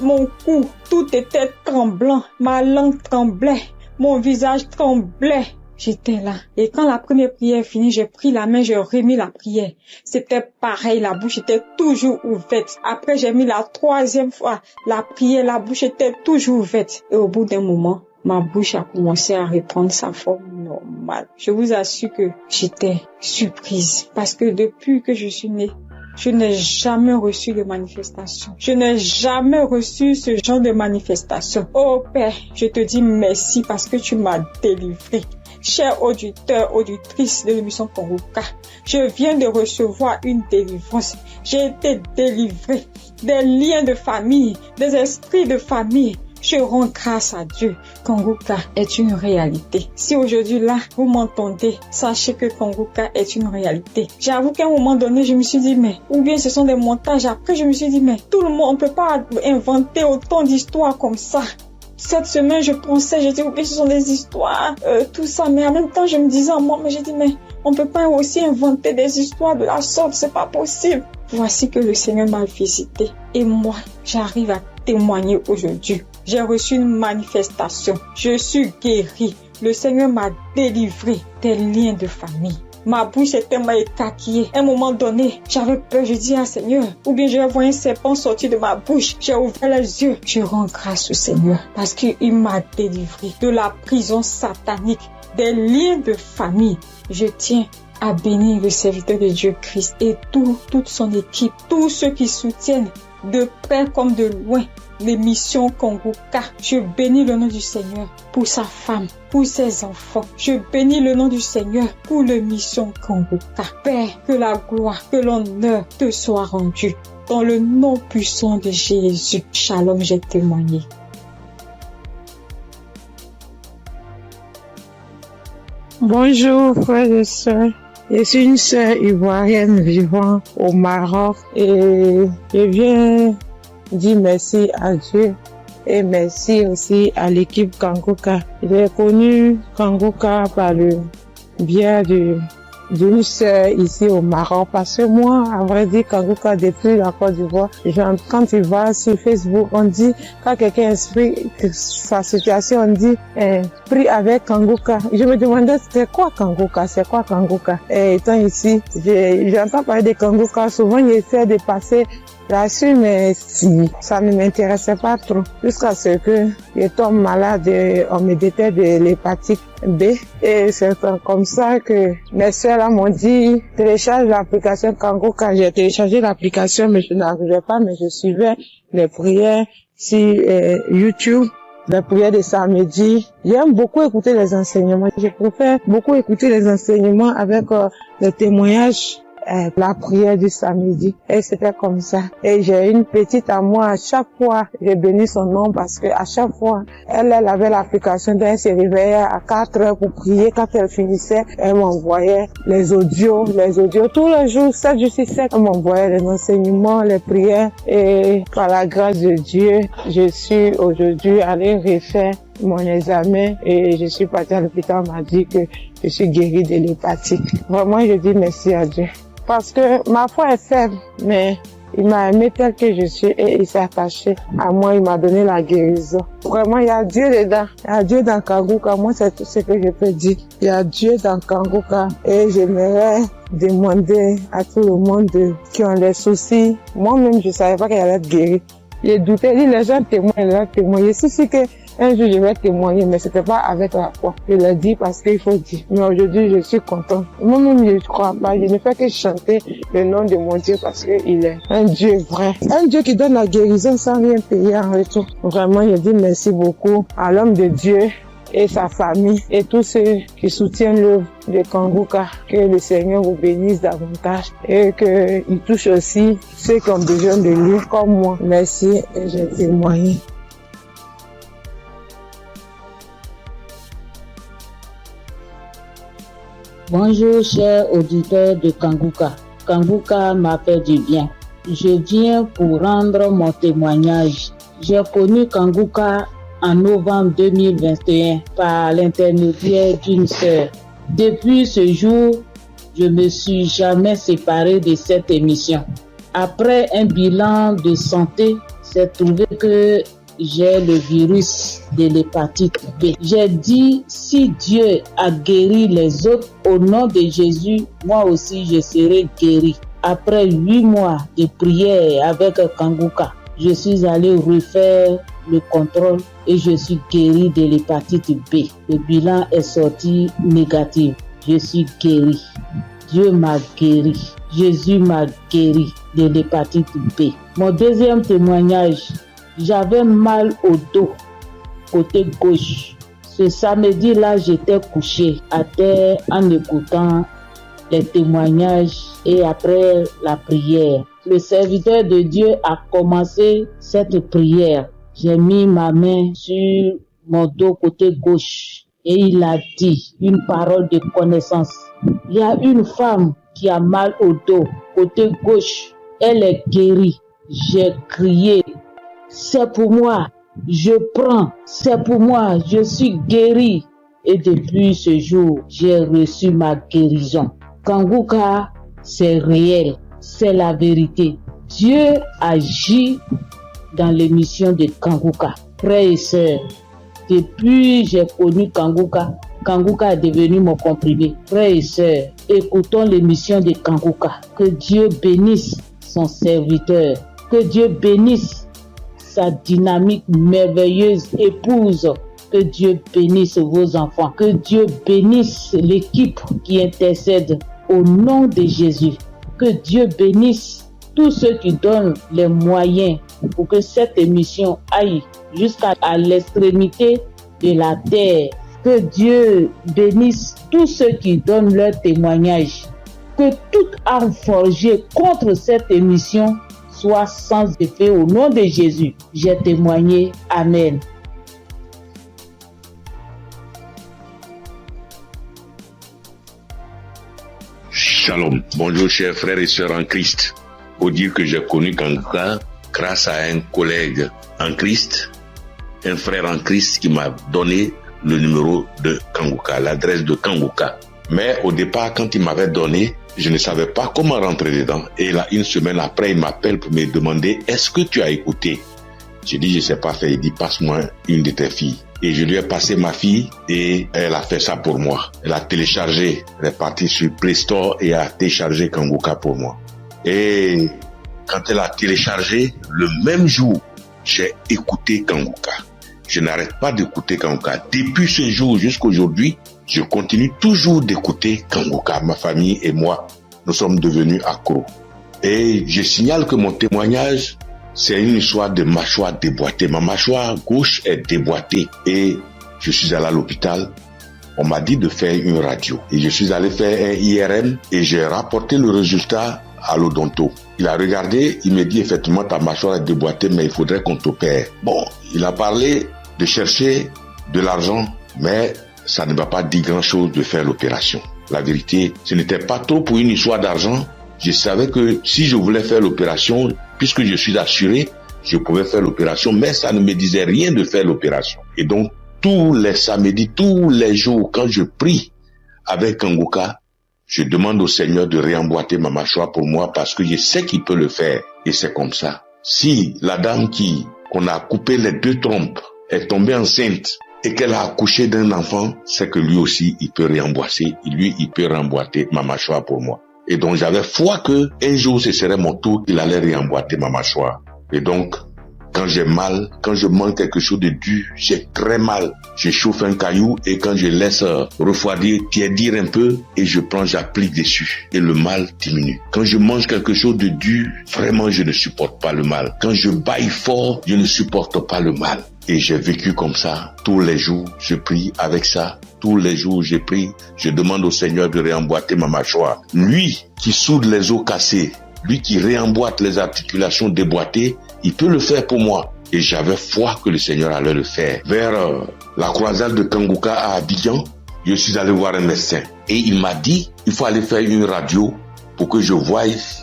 Mon cou, tout était tremblant. Ma langue tremblait. Mon visage tremblait. J'étais là. Et quand la première prière est finie, j'ai pris la main, j'ai remis la prière. C'était pareil, la bouche était toujours ouverte. Après, j'ai mis la 3e fois la prière, la bouche était toujours ouverte. Et au bout d'un moment, ma bouche a commencé à reprendre sa forme normale. Je vous assure que j'étais surprise. Parce que depuis que je suis née, je n'ai jamais reçu de manifestation. Je n'ai jamais reçu ce genre de manifestation. Oh Père, je te dis merci parce que tu m'as délivré. chers auditeurs, auditrices de l'émission Congoka, je viens de recevoir une délivrance. J'ai été délivré des liens de famille, des esprits de famille. Je rends grâce à Dieu. Congoka est une réalité. Si aujourd'hui là, vous m'entendez, sachez que Congoka est une réalité. J'avoue qu'à un moment donné, je me suis dit, mais, ou bien ce sont des montages. Après, je me suis dit, mais, tout le monde, on peut pas inventer autant d'histoires comme ça. Cette semaine, je pensais, j'ai dit, oui, ce sont des histoires, tout ça. Mais en même temps, je me disais en moi, mais j'ai dit, mais, on peut pas aussi inventer des histoires de la sorte, c'est pas possible. Voici que le Seigneur m'a visité. Et moi, j'arrive à témoigner aujourd'hui. J'ai reçu une manifestation. Je suis guérie. Le Seigneur m'a délivré des liens de famille. Ma bouche était tellement écarquillée. À un moment donné, j'avais peur. Je dis, Seigneur, ou bien je vais voir un serpent sortir de ma bouche. J'ai ouvert les yeux. Je rends grâce au Seigneur parce qu'il m'a délivré de la prison satanique, des liens de famille. Je tiens à bénir le serviteur de Dieu Christ et toute son équipe, tous ceux qui soutiennent de près comme de loin l'émission Congoka. Je bénis le nom du Seigneur pour sa femme, pour ses enfants. Je bénis le nom du Seigneur pour l'émission Congoka. Père, que la gloire, que l'honneur te soit rendu. Dans le nom puissant de Jésus. Shalom, j'ai témoigné. Bonjour frères et sœurs. Je suis une sœur ivoirienne vivant au Maroc et je viens dire merci à Dieu et merci aussi à l'équipe Congoka. J'ai connu Congoka par le biais d'une sœur ici au Maroc parce que moi, à vrai dire, Congoka depuis la Côte d'Ivoire, quand tu vas sur Facebook, on dit, quand quelqu'un explique sa situation, on dit, prie avec Congoka. Je me demandais, c'est quoi Congoka? Et étant ici, j'entends parler de Congoka, souvent j'essaie de passer là-dessus, mais si, ça ne m'intéressait pas trop. Jusqu'à ce que je tombe malade, on me détecte de l'hépatite B. Et c'est comme ça que mes soeurs là m'ont dit, télécharge l'application Congoka. J'ai téléchargé l'application, mais je n'arrivais pas, mais je suivais les prières sur YouTube. La prière de samedi. J'aime beaucoup écouter les enseignements. Je préfère beaucoup écouter les enseignements avec les témoignages, la prière du samedi. Et c'était comme ça. Et j'ai une petite à moi, à chaque fois, je bénis son nom parce que à chaque fois, elle avait l'application, donc elle se réveillait à 4 heures pour prier. Quand elle finissait, elle m'envoyait les audios, tous les jours, 7 jours sur 7, elle m'envoyait les enseignements, les prières. Et par la grâce de Dieu, je suis aujourd'hui allée refaire mon examen et je suis partie à l'hôpital, on m'a dit que je suis guérie de l'hépatite. Vraiment, je dis merci à Dieu. Parce que ma foi est faible, mais il m'a aimé tel que je suis et il s'est attaché à moi, il m'a donné la guérison. Vraiment, il y a Dieu dedans. Il y a Dieu dans Congoka. Moi, c'est tout ce que je peux dire. Il y a Dieu dans Congoka et j'aimerais demander à tout le monde qui ont des soucis. Moi-même, je savais pas qu'il allait être guéri. J'ai douté, les gens témoignent. Je suis sûre que un jour, je vais témoigner, mais c'était pas avec la foi. Je l'ai dit parce qu'il faut dire. Mais aujourd'hui, je suis contente. Moi-même, je ne crois pas. Je ne fais que chanter le nom de mon Dieu parce qu'il est un Dieu vrai. Un Dieu qui donne la guérison sans rien payer en retour. Vraiment, je dis merci beaucoup à l'homme de Dieu et sa famille et tous ceux qui soutiennent l'œuvre de Congoka. Que le Seigneur vous bénisse davantage et qu'il touche aussi ceux qui ont besoin de lui comme moi. Merci et j'ai témoigné. Bonjour chers auditeurs de Congoka. Congoka m'a fait du bien. Je viens pour rendre mon témoignage. J'ai connu Congoka en novembre 2021 par l'intermédiaire d'une sœur. Depuis ce jour, je ne me suis jamais séparé de cette émission. Après un bilan de santé, c'est trouvé que j'ai le virus de l'hépatite B. J'ai dit, si Dieu a guéri les autres, au nom de Jésus, moi aussi je serai guéri. Après 8 mois de prière avec Congoka, je suis allé refaire le contrôle et je suis guéri de l'hépatite B. Le bilan est sorti négatif. Je suis guéri. Dieu m'a guéri. Jésus m'a guéri de l'hépatite B. Mon deuxième témoignage, j'avais mal au dos, côté gauche. Ce samedi-là, j'étais couché à terre en écoutant les témoignages et après la prière. Le serviteur de Dieu a commencé cette prière. J'ai mis ma main sur mon dos côté gauche et il a dit une parole de connaissance. Il y a une femme qui a mal au dos côté gauche. Elle est guérie. J'ai crié. C'est pour moi. Je prends. C'est pour moi. Je suis guérie. Et depuis ce jour, j'ai reçu ma guérison. Kanguka, c'est réel. C'est la vérité. Dieu agit dans l'émission de Kanguka. Frères et sœurs, depuis j'ai connu Kanguka, Kanguka est devenu mon comprimé. Frères et sœurs, écoutons l'émission de Kanguka. Que Dieu bénisse son serviteur. Que Dieu bénisse sa dynamique merveilleuse épouse. Que Dieu bénisse vos enfants. Que Dieu bénisse l'équipe qui intercède au nom de Jésus. Que Dieu bénisse tous ceux qui donnent les moyens pour que cette émission aille jusqu'à l'extrémité de la terre. Que Dieu bénisse tous ceux qui donnent leur témoignage. Que toute arme forgée contre cette émission soit sans effet au nom de Jésus. J'ai témoigné. Amen. Shalom. Bonjour chers frères et sœurs en Christ. Faut dire que j'ai connu Kanguka grâce à un collègue en Christ, un frère en Christ qui m'a donné le numéro de Kanguka, l'adresse de Kanguka. Mais au départ, quand il m'avait donné, je ne savais pas comment rentrer dedans. Et là, une semaine après, il m'appelle pour me demander, est-ce que tu as écouté? J'ai dit, je ne sais pas faire. Il dit, passe-moi une de tes filles. Et je lui ai passé ma fille et elle a fait ça pour moi. Elle a téléchargé, elle est partie sur Play Store et a téléchargé Kanguka pour moi. Et quand elle a téléchargé, le même jour, j'ai écouté Kanguka. Je n'arrête pas d'écouter Kanguka. Depuis ce jour jusqu'à aujourd'hui, je continue toujours d'écouter Kanguka. Ma famille et moi, nous sommes devenus accros. Et je signale que mon témoignage, c'est une histoire de mâchoire déboîtée. Ma mâchoire gauche est déboîtée et je suis allé à l'hôpital. On m'a dit de faire une radio. Et je suis allé faire un IRM et j'ai rapporté le résultat à l'odonto. Il a regardé, il me dit effectivement ta mâchoire est déboîtée mais il faudrait qu'on t'opère. Bon, il a parlé de chercher de l'argent mais ça ne m'a pas dit grand chose de faire l'opération. La vérité, ce n'était pas trop pour une histoire d'argent. Je savais que si je voulais faire l'opération, puisque je suis assuré, je pouvais faire l'opération, mais ça ne me disait rien de faire l'opération. Et donc, tous les samedis, tous les jours, quand je prie avec Kanguka, je demande au Seigneur de réemboîter ma mâchoire pour moi parce que je sais qu'il peut le faire. Et c'est comme ça. Si la dame qu'on a coupé les 2 trompes est tombée enceinte et qu'elle a accouché d'un enfant, c'est que lui aussi, il peut réemboîter. Lui, il peut réemboîter ma mâchoire pour moi. Et donc, j'avais foi que un jour, ce serait mon tour, il allait réemboîter ma mâchoire. Et donc, quand j'ai mal, quand je mange quelque chose de dur, j'ai très mal. Je chauffe un caillou et quand je laisse refroidir, tiédir un peu et je prends, j'applique dessus. Et le mal diminue. Quand je mange quelque chose de dur, vraiment, je ne supporte pas le mal. Quand je baille fort, je ne supporte pas le mal. Et j'ai vécu comme ça. Tous les jours, je prie avec ça. Tous les jours, je prie. Je demande au Seigneur de réemboîter ma mâchoire. Lui qui soude les os cassés, lui qui réemboîte les articulations déboîtées, il peut le faire pour moi. Et j'avais foi que le Seigneur allait le faire. Vers la croisade de Kanguka à Abidjan, je suis allé voir un médecin. Et il m'a dit, il faut aller faire une radio pour que je voie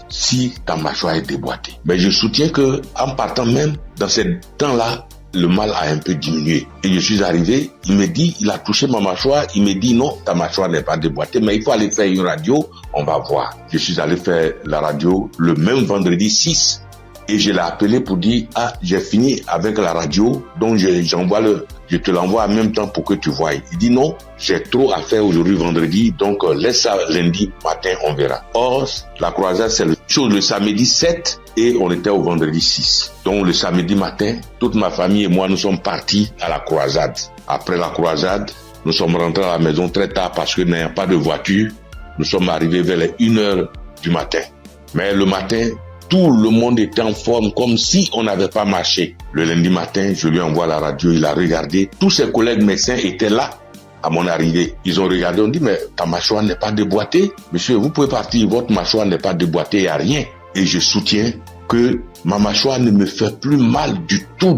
si ta mâchoire est déboîtée. Mais je soutiens que en partant même, dans ce temps-là, le mal a un peu diminué. Et je suis arrivé, il me dit, il a touché ma mâchoire, il me dit non, ta mâchoire n'est pas déboîtée, mais il faut aller faire une radio, on va voir. Je suis allé faire la radio le même vendredi 6 et je l'ai appelé pour dire, ah, j'ai fini avec la radio, donc je te l'envoie en même temps pour que tu voies. Il dit non, j'ai trop à faire aujourd'hui vendredi, donc laisse ça lundi matin, on verra. Or, la croisade, c'est le samedi 7 et on était au vendredi 6. Donc le samedi matin, toute ma famille et moi, nous sommes partis à la croisade. Après la croisade, nous sommes rentrés à la maison très tard parce que n'ayant pas de voiture, nous sommes arrivés vers les 1h du matin. Mais le matin, tout le monde était en forme, comme si on n'avait pas marché. Le lundi matin, je lui envoie la radio, il a regardé. Tous ses collègues médecins étaient là à mon arrivée. Ils ont regardé, on dit, mais ta mâchoire n'est pas déboîtée. Monsieur, vous pouvez partir, votre mâchoire n'est pas déboîtée, il n'y a rien. Et je soutiens que ma mâchoire ne me fait plus mal du tout.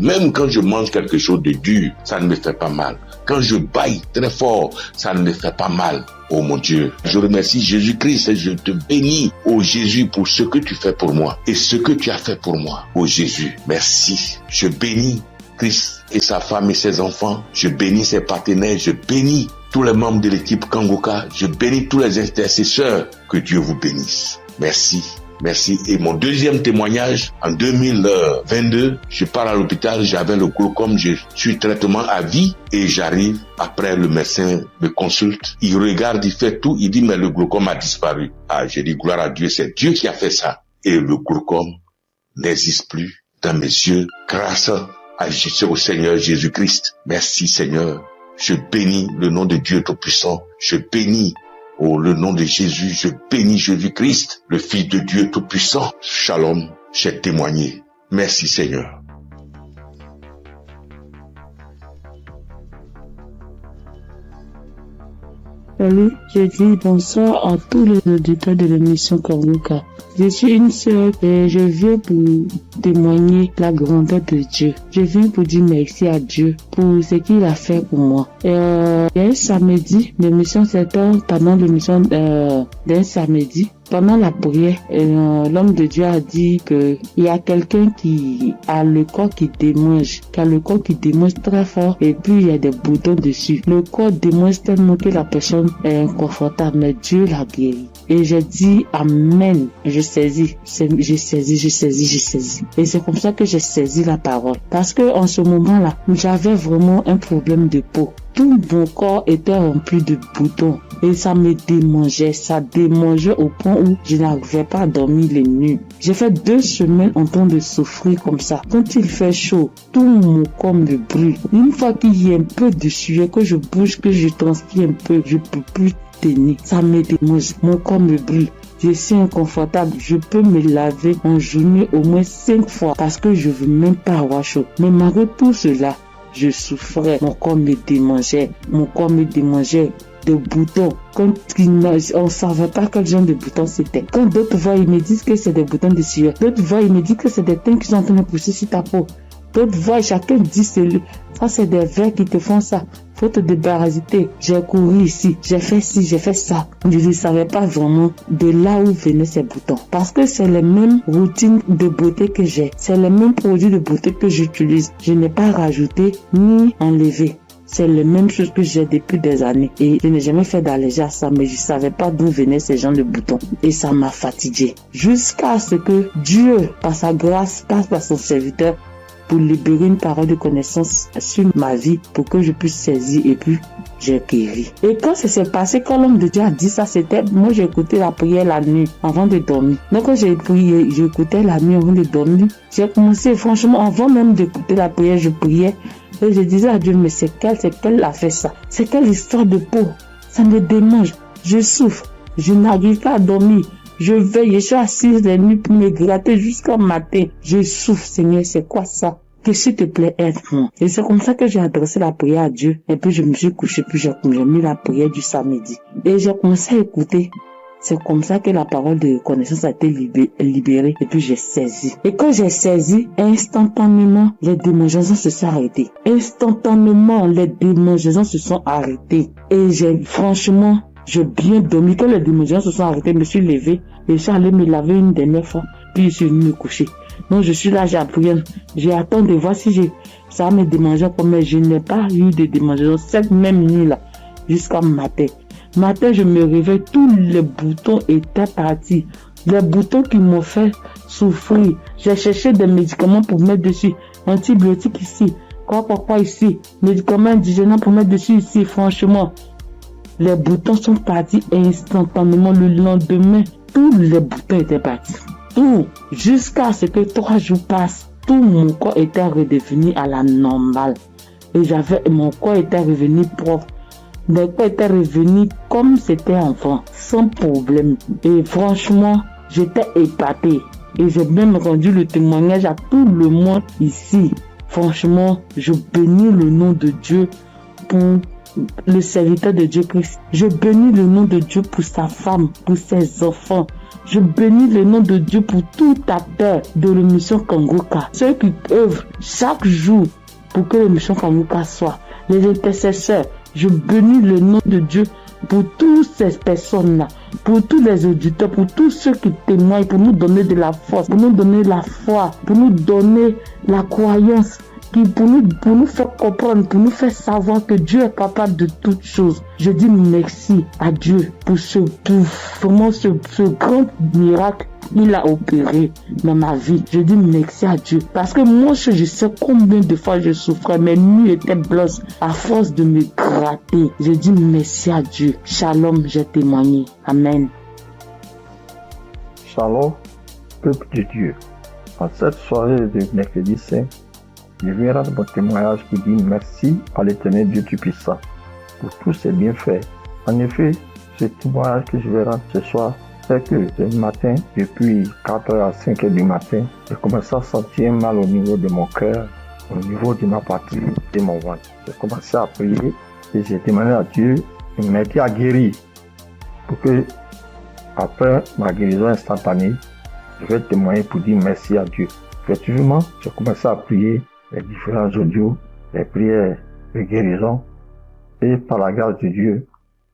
Même quand je mange quelque chose de dur, ça ne me fait pas mal. Quand je baille très fort, ça ne me fait pas mal. Oh mon Dieu, je remercie Jésus-Christ et je te bénis, oh Jésus, pour ce que tu fais pour moi et ce que tu as fait pour moi. Oh Jésus, merci. Je bénis Christ et sa femme et ses enfants. Je bénis ses partenaires. Je bénis tous les membres de l'équipe Kangoka. Je bénis tous les intercesseurs. Que Dieu vous bénisse. Merci. Merci. Et mon deuxième témoignage, en 2022, je pars à l'hôpital, j'avais le glaucome, je suis traitement à vie et j'arrive, après le médecin me consulte, il regarde, il fait tout, il dit mais le glaucome a disparu. Ah, j'ai dit gloire à Dieu, c'est Dieu qui a fait ça. Et le glaucome n'existe plus dans mes yeux grâce au Seigneur Jésus-Christ. Merci Seigneur. Je bénis le nom de Dieu Tout-Puissant. Je bénis le nom de Jésus, je bénis Jésus-Christ, le Fils de Dieu Tout-Puissant. Shalom, j'ai témoigné. Merci Seigneur. Salut, je dis bonsoir à tous les auditeurs de l'émission Kangoka. Je suis une sœur et je viens pour témoigner la grandeur de Dieu. Je viens pour dire merci à Dieu pour ce qu'il a fait pour moi. Il y a un samedi, l'émission c'était pendant l'émission d'un samedi. Pendant la prière, l'homme de Dieu a dit que il y a quelqu'un qui a le corps qui démange, très fort et puis il y a des boutons dessus. Le corps démange tellement que la personne est inconfortable, mais Dieu l'a guéri. Et j'ai dit amen. J'ai saisi. Et c'est comme ça que j'ai saisi la parole. Parce que en ce moment-là, j'avais vraiment un problème de peau. Tout mon corps était rempli de boutons et ça me démangeait. Ça démangeait au point où je n'arrivais pas à dormir les nuits. J'ai fait 2 semaines en train de souffrir comme ça. Quand il fait chaud, tout mon corps me brûle. Une fois qu'il y a un peu de sueur, que je bouge, que je transpire un peu, je peux plus tenir. Ça me démange. Mon corps me brûle. Je suis inconfortable. Je peux me laver en journée au moins 5 fois parce que je veux même pas avoir chaud. Mais malgré tout cela, je souffrais, mon corps me démangeait de boutons. Quand on ne savait pas quel genre de boutons c'était. Quand d'autres voient, ils me disent que c'est des boutons de sueur. D'autres voient, ils me disent que c'est des teintes qui sont en train de pousser sur ta peau. D'autres voient, chacun dit ça c'est des vers qui te font ça. Faut te débarrasser. J'ai couru ici, j'ai fait ci, j'ai fait ça. Je ne savais pas vraiment de là où venaient ces boutons. Parce que c'est les mêmes routines de beauté que j'ai. C'est les mêmes produits de beauté que j'utilise. Je n'ai pas rajouté ni enlevé. C'est les mêmes choses que j'ai depuis des années. Et je n'ai jamais fait d'allergie à ça, mais je ne savais pas d'où venaient ces genres de boutons. Et ça m'a fatigué. Jusqu'à ce que Dieu, par sa grâce, passe par son serviteur pour libérer une parole de connaissance sur ma vie pour que je puisse saisir et puis j'ai guéri. Et quand ça s'est passé, quand l'homme de Dieu a dit ça, c'était, moi j'ai écouté la prière la nuit avant de dormir. Donc quand j'ai prié, j'écoutais la nuit avant de dormir. J'ai commencé, franchement, avant même d'écouter la prière, je priais et je disais à Dieu, mais c'est quelle a fait ça? C'est quelle histoire de peau? Ça me démange, je souffre, je n'arrive pas à dormir. Je veille, je suis assise les nuits pour me gratter jusqu'au matin. Je souffre, Seigneur, c'est quoi ça? Que s'il te plaît, aide-moi. Et c'est comme ça que j'ai adressé la prière à Dieu. Et puis je me suis couché, puis j'ai mis la prière du samedi. Et j'ai commencé à écouter. C'est comme ça que la parole de connaissance a été libérée. Et puis j'ai saisi. Et quand j'ai saisi, instantanément, les démangeaisons se sont arrêtées. Instantanément, les démangeaisons se sont arrêtées. Et j'ai bien dormi. Quand les démangeaisons se sont arrêtées, je me suis levé et je suis allé me laver une dernière fois. Puis je suis venu me coucher. Donc je suis là, j'ai appris. J'ai attendu de voir si ça me démangeait comme, mais je n'ai pas eu de démangeaison cette même nuit-là jusqu'à matin. Matin, je me réveille, tous les boutons étaient partis. Les boutons qui m'ont fait souffrir. J'ai cherché des médicaments pour mettre dessus. Antibiotiques ici. Quoi ici. Médicaments indigènes pour mettre dessus ici. Franchement, les boutons sont partis instantanément. Le lendemain, tous les boutons étaient partis. Tout. Jusqu'à ce que 3 jours passent, tout mon corps était redevenu à la normale. Et mon corps était revenu propre. Mon corps était revenu comme c'était enfant, sans problème. Et franchement, J'étais épatée. Et j'ai même rendu le témoignage à tout le monde ici. Franchement, je bénis le nom de Dieu pour le serviteur de Dieu Christ. Je bénis le nom de Dieu pour sa femme, pour ses enfants. Je bénis le nom de Dieu pour tout acteur de l'émission Kangoka. Ceux qui œuvrent chaque jour pour que l'émission Kangoka soit. Les intercesseurs, je bénis le nom de Dieu pour toutes ces personnes-là, pour tous les auditeurs, pour tous ceux qui témoignent, pour nous donner de la force, pour nous donner la foi, pour nous donner la croyance, pour nous faire comprendre, pour nous faire savoir que Dieu est capable de toutes choses. Je dis merci à Dieu pour ce grand miracle qu'il a opéré dans ma vie. Je dis merci à Dieu. Parce que moi, je sais combien de fois je souffrais. Mes nuits étaient blanches à force de me gratter. Je dis merci à Dieu. Shalom, j'ai témoigné. Amen. Shalom, peuple de Dieu. En cette soirée de mercredi saint, je viens rendre mon témoignage pour dire merci à l'Éternel Dieu Tout-Puissant pour tous ses bienfaits. En effet, ce témoignage que je vais rendre ce soir, c'est que ce matin, depuis 4h à 5h du matin, j'ai commencé à sentir mal au niveau de mon cœur, au niveau de ma patrie, de mon ventre. J'ai commencé à prier et j'ai demandé à Dieu de m'aider à guérir pour que, après ma guérison instantanée, je vais témoigner pour dire merci à Dieu. Effectivement, j'ai commencé à prier les différents audios, les prières de guérison, et par la grâce de Dieu,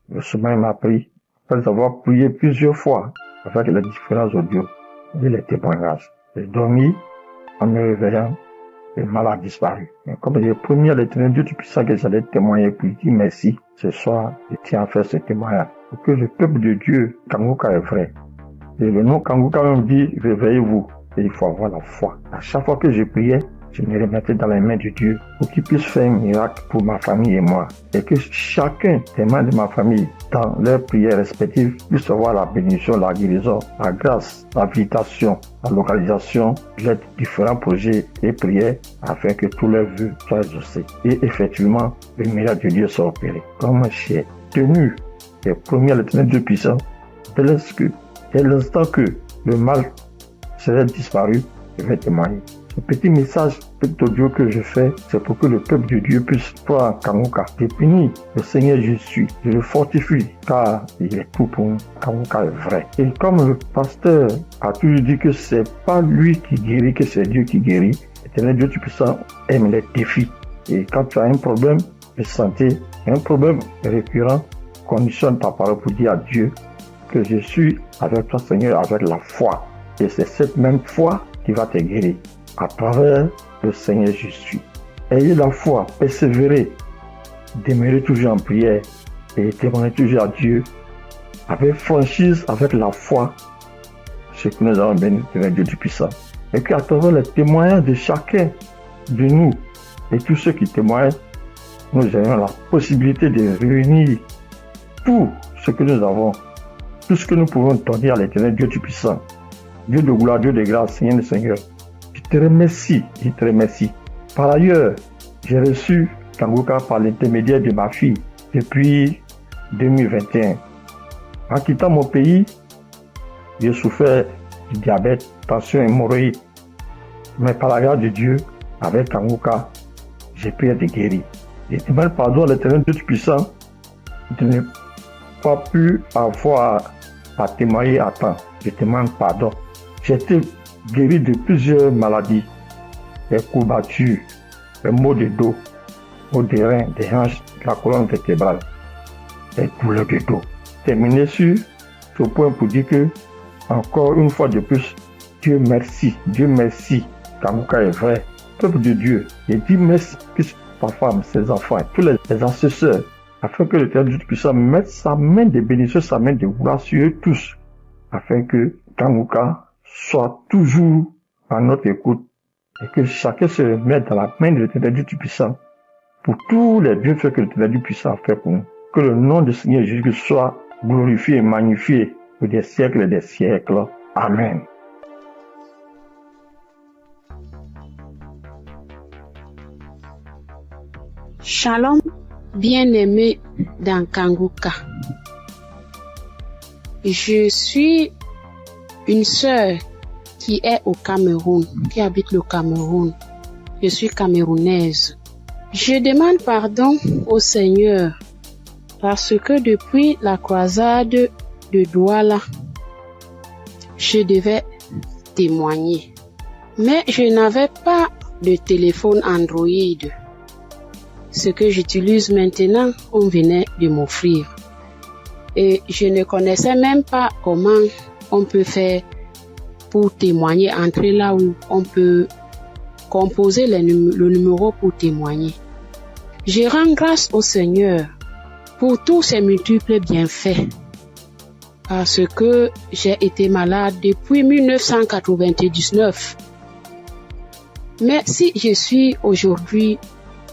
le sommeil m'a pris, après avoir prié plusieurs fois avec les différents audios et les témoignages. J'ai dormi en me réveillant, le mal a disparu. Et comme j'ai promis à l'Éternel Dieu Tout-Puissant que j'allais témoigner pour dire merci, ce soir, je tiens à faire ce témoignage. Pour que le peuple de Dieu, Kangoka est vrai. Et le nom Kangoka même dit, réveillez-vous. Et il faut avoir la foi. À chaque fois que je priais, je me remettais dans les mains de Dieu pour qu'il puisse faire un miracle pour ma famille et moi. Et que chacun des membres de ma famille, dans leurs prières respectives, puisse avoir la bénédiction, la guérison, la grâce, la visitation, la localisation, les différents projets et prières afin que tous leurs vœux soient exaucés. Et effectivement, le miracle de Dieu soit opéré. Comme j'ai tenu les premiers à l'Éternel Dieu puissant, dès l'instant que le mal serait disparu, je vais témoigner. Ce petit message, petit audio que je fais, c'est pour que le peuple de Dieu puisse croire en Kangoka. Je bénis le Seigneur Jésus, je le fortifie, car il est tout pour nous. Kangoka est vrai. Et comme le pasteur a toujours dit que c'est pas lui qui guérit, que c'est Dieu qui guérit, l'Éternel Dieu Tout-Puissant aime les défis. Et quand tu as un problème de santé, un problème récurrent, conditionne ta parole pour dire à Dieu que je suis avec toi, Seigneur, avec la foi. Et c'est cette même foi qui va te guérir. À travers le Seigneur Jésus. Ayez la foi, persévérez, demeurez toujours en prière et témoignez toujours à Dieu avec franchise, avec la foi, ce que nous avons béni de Dieu Tout-Puissant. Et qu'à travers les témoignages de chacun de nous et tous ceux qui témoignent, nous ayons la possibilité de réunir tout ce que nous avons, tout ce que nous pouvons donner à l'Éternel Dieu Tout-Puissant. Dieu de gloire, Dieu de grâce, Seigneur le Seigneur. Je te remercie. Par ailleurs, j'ai reçu Kangoka par l'intermédiaire de ma fille depuis 2021. En quittant mon pays, j'ai souffert du diabète, tension, hémorroïde. Mais par la grâce de Dieu, avec Kangoka, j'ai pu être guéri. Je demande pardon à l'Éternel Dieu Tout-Puissant de ne pas pu avoir à témoigner à temps. Je demande pardon. J'ai été guéri de plusieurs maladies, des courbatures, des maux de dos, maux des reins, des hanches, de la colonne vertébrale, des douleurs de dos. Terminé sur ce point pour dire que, encore une fois de plus, Dieu merci, Kangoka est vrai, peuple de Dieu, et dis merci plus ta femme, ses enfants, tous les ancesteurs, afin que l'Éternel Dieu puisse mettre sa main de bénédiction, sa main de gloire sur eux tous, afin que Kangoka soit toujours à notre écoute et que chacun se mette dans la main de l'Éternel Dieu Tout-Puissant pour tous les bienfaits que l'Éternel Dieu Puissant a fait pour nous. Que le nom du Seigneur Jésus soit glorifié et magnifié pour des siècles et des siècles. Amen. Shalom, bien-aimé dans Kangoka. Je suis une sœur qui est au Cameroun, qui habite le Cameroun. Je suis camerounaise. Je demande pardon au Seigneur parce que depuis la croisade de Douala, je devais témoigner. Mais je n'avais pas de téléphone Android. Ce que j'utilise maintenant, on venait de m'offrir. Et je ne connaissais même pas comment on peut faire pour témoigner, entrer là où on peut composer le numéro pour témoigner. Je rends grâce au Seigneur pour tous ses multiples bienfaits. Parce que j'ai été malade depuis 1999. Mais si je suis aujourd'hui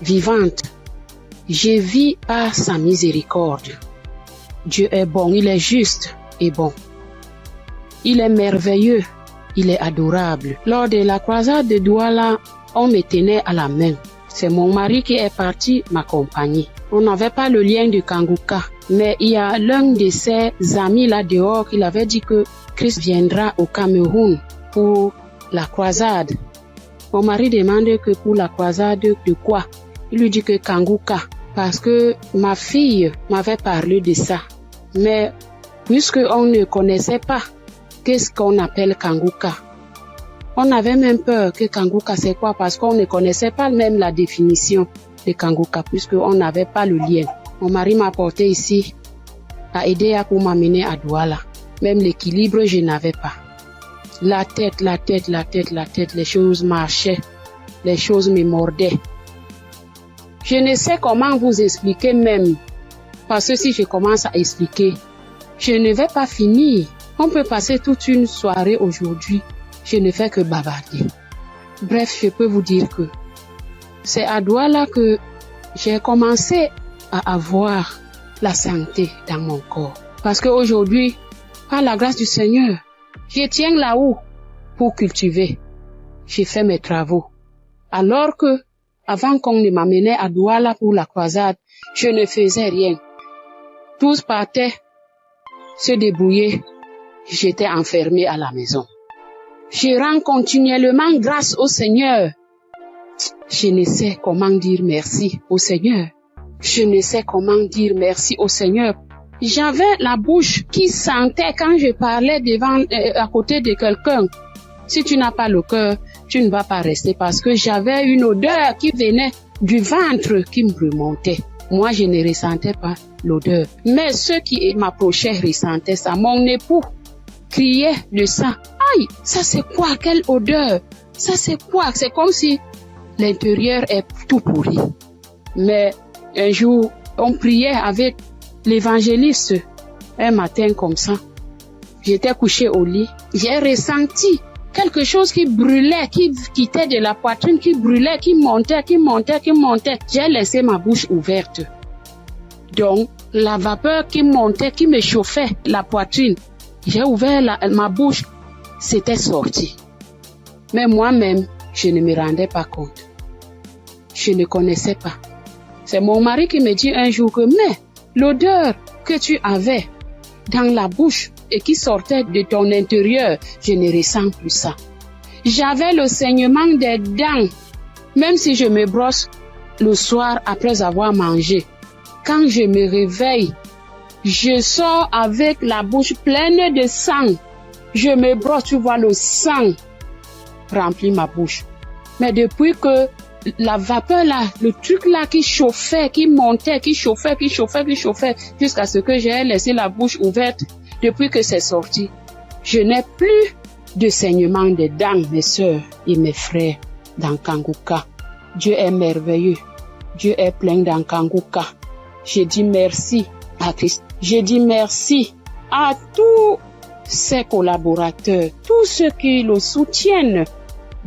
vivante, je vis par sa miséricorde. Dieu est bon, il est juste et bon. Il est merveilleux, il est adorable. Lors de la croisade de Douala, on me tenait à la main. C'est mon mari qui est parti m'accompagner. On n'avait pas le lien de Kanguka, mais il y a l'un de ses amis là dehors qui avait dit que Christ viendra au Cameroun pour la croisade. Mon mari demande que pour la croisade de quoi? Il lui dit que Kanguka, parce que ma fille m'avait parlé de ça. Mais puisque on ne connaissait pas qu'est-ce qu'on appelle Kanguka, on avait même peur que Kanguka c'est quoi, parce qu'on ne connaissait pas même la définition de Kanguka, puisqu'on n'avait pas le lien. Mon mari m'a porté ici, a aidé à pour m'amener à Douala. Même l'équilibre, je n'avais pas. La tête, les choses marchaient, les choses me mordaient. Je ne sais comment vous expliquer même, parce que si je commence à expliquer, je ne vais pas finir. On peut passer toute une soirée aujourd'hui, je ne fais que bavarder. Bref, je peux vous dire que c'est à Douala que j'ai commencé à avoir la santé dans mon corps. Parce qu'aujourd'hui, par la grâce du Seigneur, je tiens là-haut pour cultiver. J'ai fait mes travaux. Alors que, avant qu'on ne m'amenait à Douala pour la croisade, je ne faisais rien. Tous partaient se débrouiller. J'étais enfermée à la maison. Je rends continuellement grâce au Seigneur. Je ne sais comment dire merci au Seigneur. Je ne sais comment dire merci au Seigneur. J'avais la bouche qui sentait quand je parlais à côté de quelqu'un. Si tu n'as pas le cœur, tu ne vas pas rester, parce que j'avais une odeur qui venait du ventre qui me remontait. Moi, je ne ressentais pas l'odeur. Mais ceux qui m'approchaient ressentaient ça. Mon époux criait de ça. Aïe, ça c'est quoi? Quelle odeur? Ça c'est quoi? C'est comme si l'intérieur est tout pourri. Mais un jour, on priait avec l'évangéliste. Un matin comme ça, j'étais couchée au lit. J'ai ressenti quelque chose qui brûlait, qui quittait de la poitrine, qui brûlait, qui montait. J'ai laissé ma bouche ouverte. Donc, la vapeur qui montait, qui me chauffait la poitrine, j'ai ouvert ma bouche, c'était sorti. Mais moi-même, je ne me rendais pas compte. Je ne connaissais pas. C'est mon mari qui me dit un jour que, mais l'odeur que tu avais dans la bouche et qui sortait de ton intérieur, je ne ressens plus ça. J'avais le saignement des dents, même si je me brosse le soir après avoir mangé. Quand je me réveille, je sors avec la bouche pleine de sang. Je me brosse, tu vois, le sang remplit ma bouche. Mais depuis que la vapeur là, le truc là qui chauffait, qui montait, qui chauffait, jusqu'à ce que j'ai laissé la bouche ouverte, depuis que c'est sorti, je n'ai plus de saignement des dents, mes sœurs et mes frères dans Kanguka. Dieu est merveilleux. Dieu est plein dans Kanguka. Je dis merci à Christ. Je dis merci à tous ses collaborateurs, tous ceux qui le soutiennent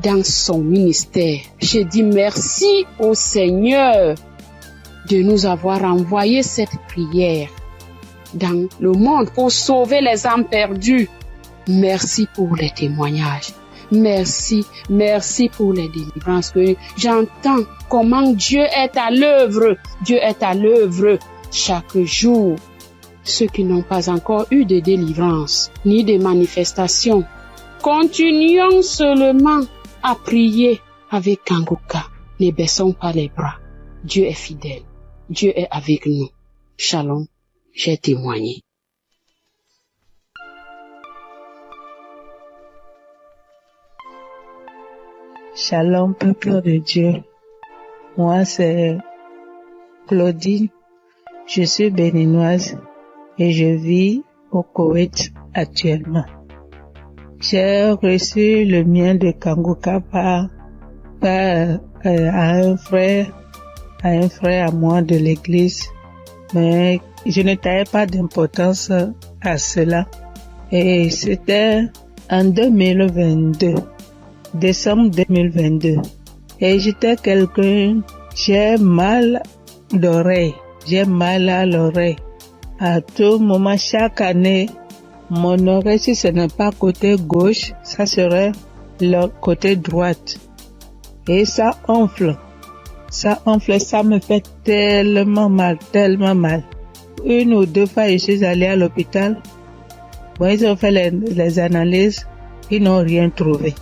dans son ministère. Je dis merci au Seigneur de nous avoir envoyé cette prière dans le monde pour sauver les âmes perdues. Merci pour les témoignages. Merci pour les délivrances que j'entends comment Dieu est à l'œuvre. Dieu est à l'œuvre chaque jour. ceux qui n'ont pas encore eu de délivrance ni de manifestation. Continuons seulement à prier avec Kanguka. Ne baissons pas les bras. Dieu est fidèle. Dieu est avec nous. Shalom, j'ai témoigné. Shalom, peuple de Dieu. Moi, c'est Claudine. Je suis béninoise et je vis au Koweït actuellement. J'ai reçu le mien de Kanguka par un frère à moi de l'église, mais je ne taillais pas d'importance à cela. Et c'était en 2022, décembre 2022. Et j'étais quelqu'un, j'ai mal d'oreille, j'ai mal à l'oreille. À tout moment, chaque année, mon oreille, si ce n'est pas côté gauche, ça serait le côté droite. Et ça enfle, ça me fait tellement mal. Une ou deux fois, je suis allée à l'hôpital. Bon, ils ont fait les analyses, ils n'ont rien trouvé.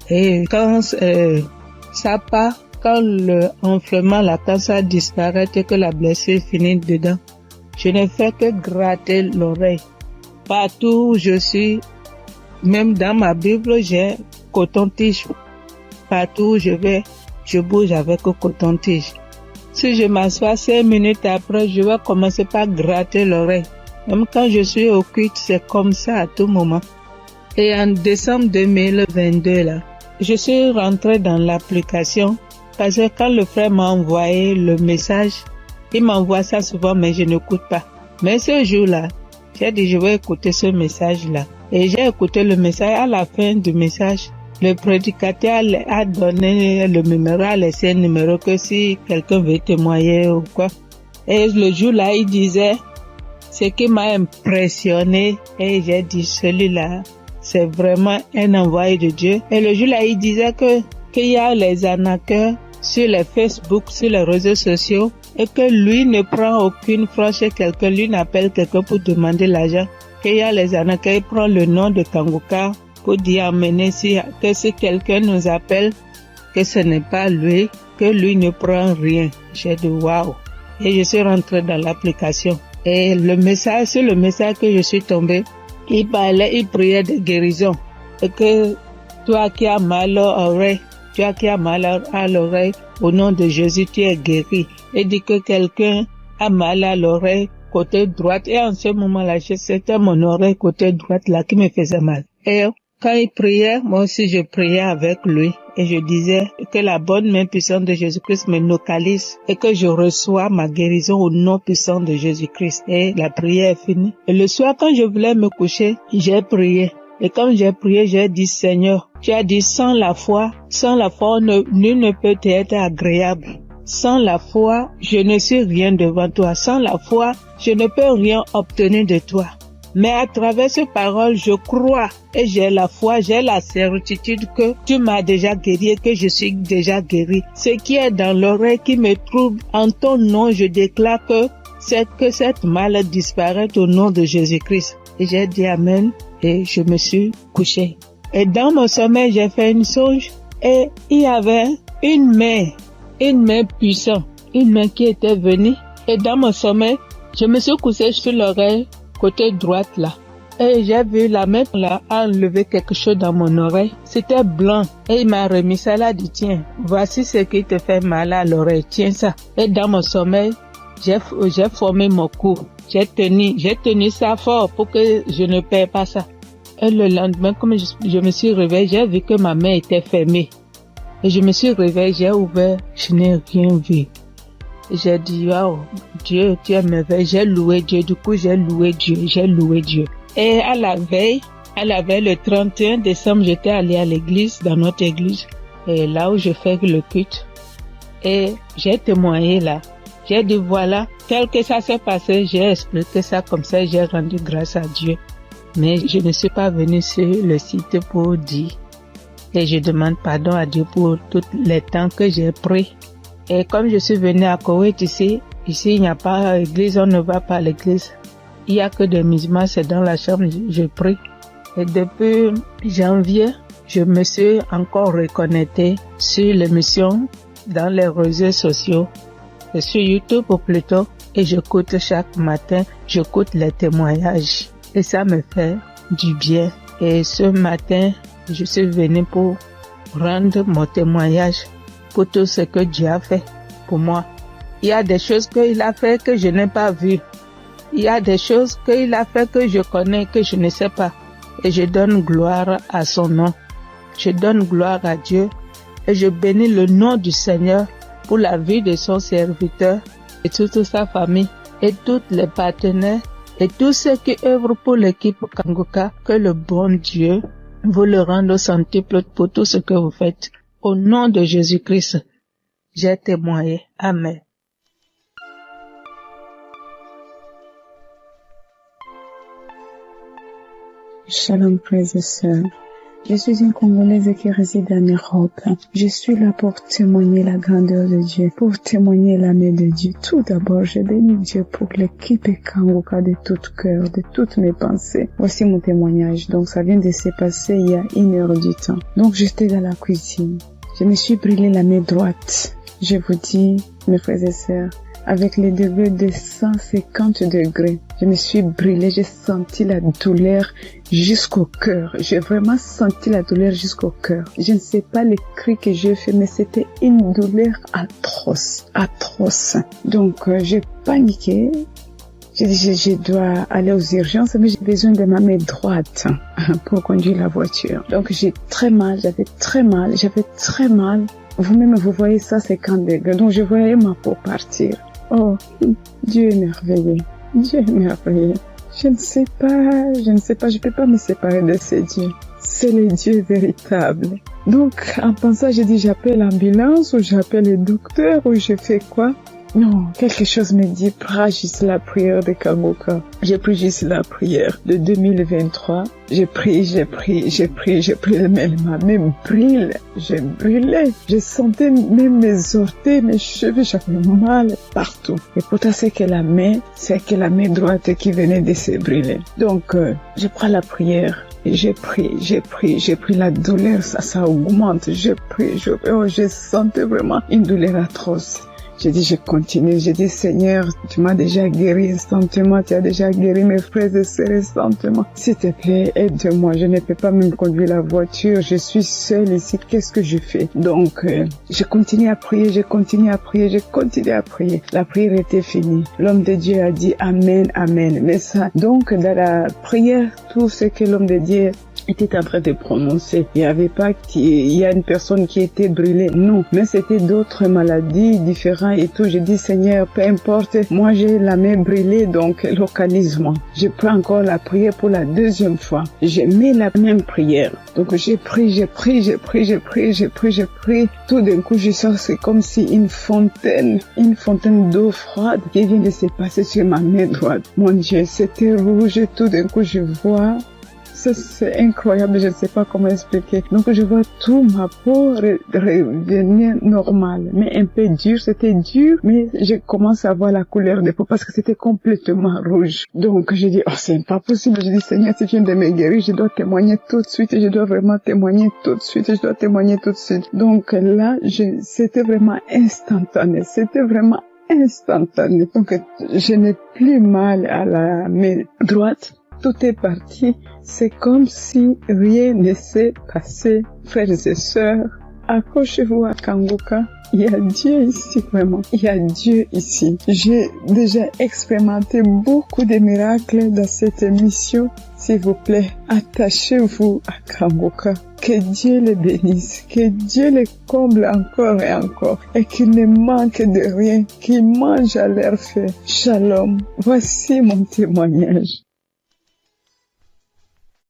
Et quand ça part, quand le enflement, quand ça disparaît et que la blessure finit dedans, je ne fais que gratter l'oreille. Partout où je suis, même dans ma Bible, j'ai coton-tige. Partout où je vais, je bouge avec le coton-tige. Si je m'assois 5 minutes après, je vais commencer par gratter l'oreille. Même quand je suis au culte, c'est comme ça à tout moment. Et en décembre 2022, là, je suis rentrée dans l'application parce que quand le frère m'a envoyé le message, il m'envoie ça souvent, mais je n'écoute pas. Mais ce jour-là, j'ai dit, je vais écouter ce message-là. Et j'ai écouté le message. À la fin du message, le prédicateur a donné le numéro, a laissé un numéro que si quelqu'un veut témoigner ou quoi. Et le jour-là, il disait, ce qui m'a impressionné, et j'ai dit, celui-là, c'est vraiment un envoyé de Dieu. Et le jour-là, il disait qu'il y a les arnaqueurs sur les Facebook, sur les réseaux sociaux, et que lui ne prend aucune franche chez quelqu'un, lui n'appelle quelqu'un pour demander l'argent. Qu'il y a les arnaqueurs, il prend le nom de Kanguka pour dire amener que si quelqu'un nous appelle, que ce n'est pas lui, que lui ne prend rien. J'ai dit waouh. Et je suis rentrée dans l'application. Et sur le message que je suis tombée, il priait de guérison. Et que toi qui as mal à l'oreille, au nom de Jésus, tu es guéri. Et dit que quelqu'un a mal à l'oreille côté droite. Et en ce moment-là, c'était mon oreille côté droite là qui me faisait mal. Et quand il priait, moi aussi je priais avec lui. Et je disais que la bonne main puissante de Jésus-Christ me localise et que je reçois ma guérison au nom puissant de Jésus-Christ. Et la prière est finie. Et le soir, quand je voulais me coucher, j'ai prié. Et quand j'ai prié, j'ai dit, Seigneur, tu as dit, sans la foi, nul ne peut être agréable. Sans la foi, je ne suis rien devant toi. Sans la foi, je ne peux rien obtenir de toi. Mais à travers ces paroles, je crois et j'ai la foi, j'ai la certitude que tu m'as déjà guéri et que je suis déjà guéri. Ce qui est dans l'oreille qui me trouble, en ton nom, je déclare que cette maladie disparaît au nom de Jésus-Christ. Et j'ai dit Amen et je me suis couché. Et dans mon sommeil, j'ai fait une songe et il y avait une main puissante, une main qui était venue. Et dans mon sommeil, je me suis couché sur l'oreille côté droite là. Et j'ai vu la main là enlever quelque chose dans mon oreille. C'était blanc. Et il m'a remis ça là, dit tiens, voici ce qui te fait mal à l'oreille, tiens ça. Et dans mon sommeil, j'ai formé mon cou. J'ai tenu ça fort pour que je ne perds pas ça. Et le lendemain, comme je me suis réveillée, j'ai vu que ma main était fermée. Et je me suis réveillée, j'ai ouvert, je n'ai rien vu. J'ai dit, waouh, Dieu, tu es merveilleux. J'ai loué Dieu. Du coup, j'ai loué Dieu. Et à la veille, le 31 décembre, j'étais allée à l'église, dans notre église, et là où je fais le culte. Et j'ai témoigné là. J'ai dit, voilà, tel que ça s'est passé, j'ai expliqué ça comme ça, j'ai rendu grâce à Dieu. Mais je ne suis pas venue sur le site pour dire. Et je demande pardon à Dieu pour tous les temps que j'ai pris. Et comme je suis venue à Koweït ici, Ici, il n'y a pas d'église, on ne va pas à l'église. Il n'y a que des musulmans, c'est dans la chambre, je prie. Et depuis janvier, je me suis encore reconnectée sur l'émission dans les réseaux sociaux, et sur YouTube plutôt, et j'écoute chaque matin, j'écoute les témoignages. Et ça me fait du bien. Et ce matin, je suis venue pour rendre mon témoignage pour tout ce que Dieu a fait pour moi. Il y a des choses qu'il a fait que je n'ai pas vues. Il y a des choses qu'il a fait que je connais, que je ne sais pas. Et je donne gloire à son nom. Je donne gloire à Dieu. Et je bénis le nom du Seigneur pour la vie de son serviteur et toute sa famille et tous les partenaires et tous ceux qui œuvrent pour l'équipe Kanguka. Que le bon Dieu vous le rende au centuple pour tout ce que vous faites. Au nom de Jésus-Christ, j'ai témoigné. Amen. Shalom, frères et sœurs. Je suis une Congolaise qui réside en Europe. Je suis là pour témoigner la grandeur de Dieu, pour témoigner la main de Dieu. Tout d'abord, je bénis Dieu pour l'équipe Kanguka de tout cœur, de toutes mes pensées. Voici mon témoignage. Donc, ça vient de se passer il y a 1 heure du temps. Donc, j'étais dans la cuisine. Je me suis brûlé la main droite. Je vous dis, mes frères et sœurs, avec les degrés de 150 degrés. Je me suis brûlée, j'ai senti la douleur jusqu'au cœur. J'ai vraiment senti la douleur jusqu'au cœur. Je ne sais pas les cris que j'ai fait, mais c'était une douleur atroce, atroce. Donc, j'ai paniqué. J'ai dit, je dois aller aux urgences, mais j'ai besoin de ma main droite pour conduire la voiture. Donc, j'ai très mal, j'avais très mal. Vous-même, vous voyez ça, 50 degrés. Donc, je voyais ma peau partir. Oh, Dieu est merveilleux. Dieu est merveilleux. Je ne sais pas, je peux pas me séparer de ce Dieu. C'est le Dieu véritable. Donc, en pensant, j'ai dit, j'appelle l'ambulance ou j'appelle le docteur ou je fais quoi? Non, quelque chose me dit, prie juste la prière de Kanguka. J'ai pris juste la prière de 2023. J'ai pris, mais ma main brûle. J'ai brûlé. Je sentais même mes orteils, mes cheveux, j'avais mal partout. Et pourtant, c'est que la main droite qui venait de se brûler. Donc, je prends la prière. J'ai pris la douleur, ça augmente. Je sentais vraiment une douleur atroce. J'ai dit, je continue. J'ai dit, Seigneur, tu m'as déjà guéri instantanément. Tu as déjà guéri mes frères et sœurs instantanément. S'il te plaît, aide-moi. Je ne peux pas même conduire la voiture. Je suis seule ici. Qu'est-ce que je fais? Donc, je continue à prier. La prière était finie. L'homme de Dieu a dit Amen, Amen. Mais ça, donc, dans la prière, tout ce que l'homme de Dieu était en train de prononcer. Il n'y avait pas il y a une personne qui était brûlée. Non. Mais c'était d'autres maladies différentes et tout. J'ai dit, Seigneur, peu importe. Moi, j'ai la main brûlée, donc localise-moi. Je prends encore la prière pour la deuxième fois. J'ai mis la même prière. Donc, j'ai pris. Tout d'un coup, je sens, c'est comme si une fontaine d'eau froide qui vient de se passer sur ma main droite. Mon Dieu, c'était rouge. Tout d'un coup, je vois. C'est incroyable, je ne sais pas comment expliquer. Donc je vois tout ma peau revenir normale, mais un peu dur, c'était dur, mais je commence à voir la couleur des peaux parce que c'était complètement rouge. Donc je dis, oh c'est pas possible, je dis Seigneur, si tu viens de me guérir, je dois témoigner tout de suite, je dois témoigner tout de suite. Donc là, c'était vraiment instantané, Donc je n'ai plus mal à la main droite. Tout est parti. C'est comme si rien ne s'est passé. Frères et sœurs, accrochez-vous à Kanguka. Il y a Dieu ici, vraiment. Il y a Dieu ici. J'ai déjà expérimenté beaucoup de miracles dans cette émission. S'il vous plaît, attachez-vous à Kanguka. Que Dieu les bénisse, que Dieu les comble encore et encore, et qu'il ne manque de rien, qu'il mange à leur faim. Shalom. Voici mon témoignage.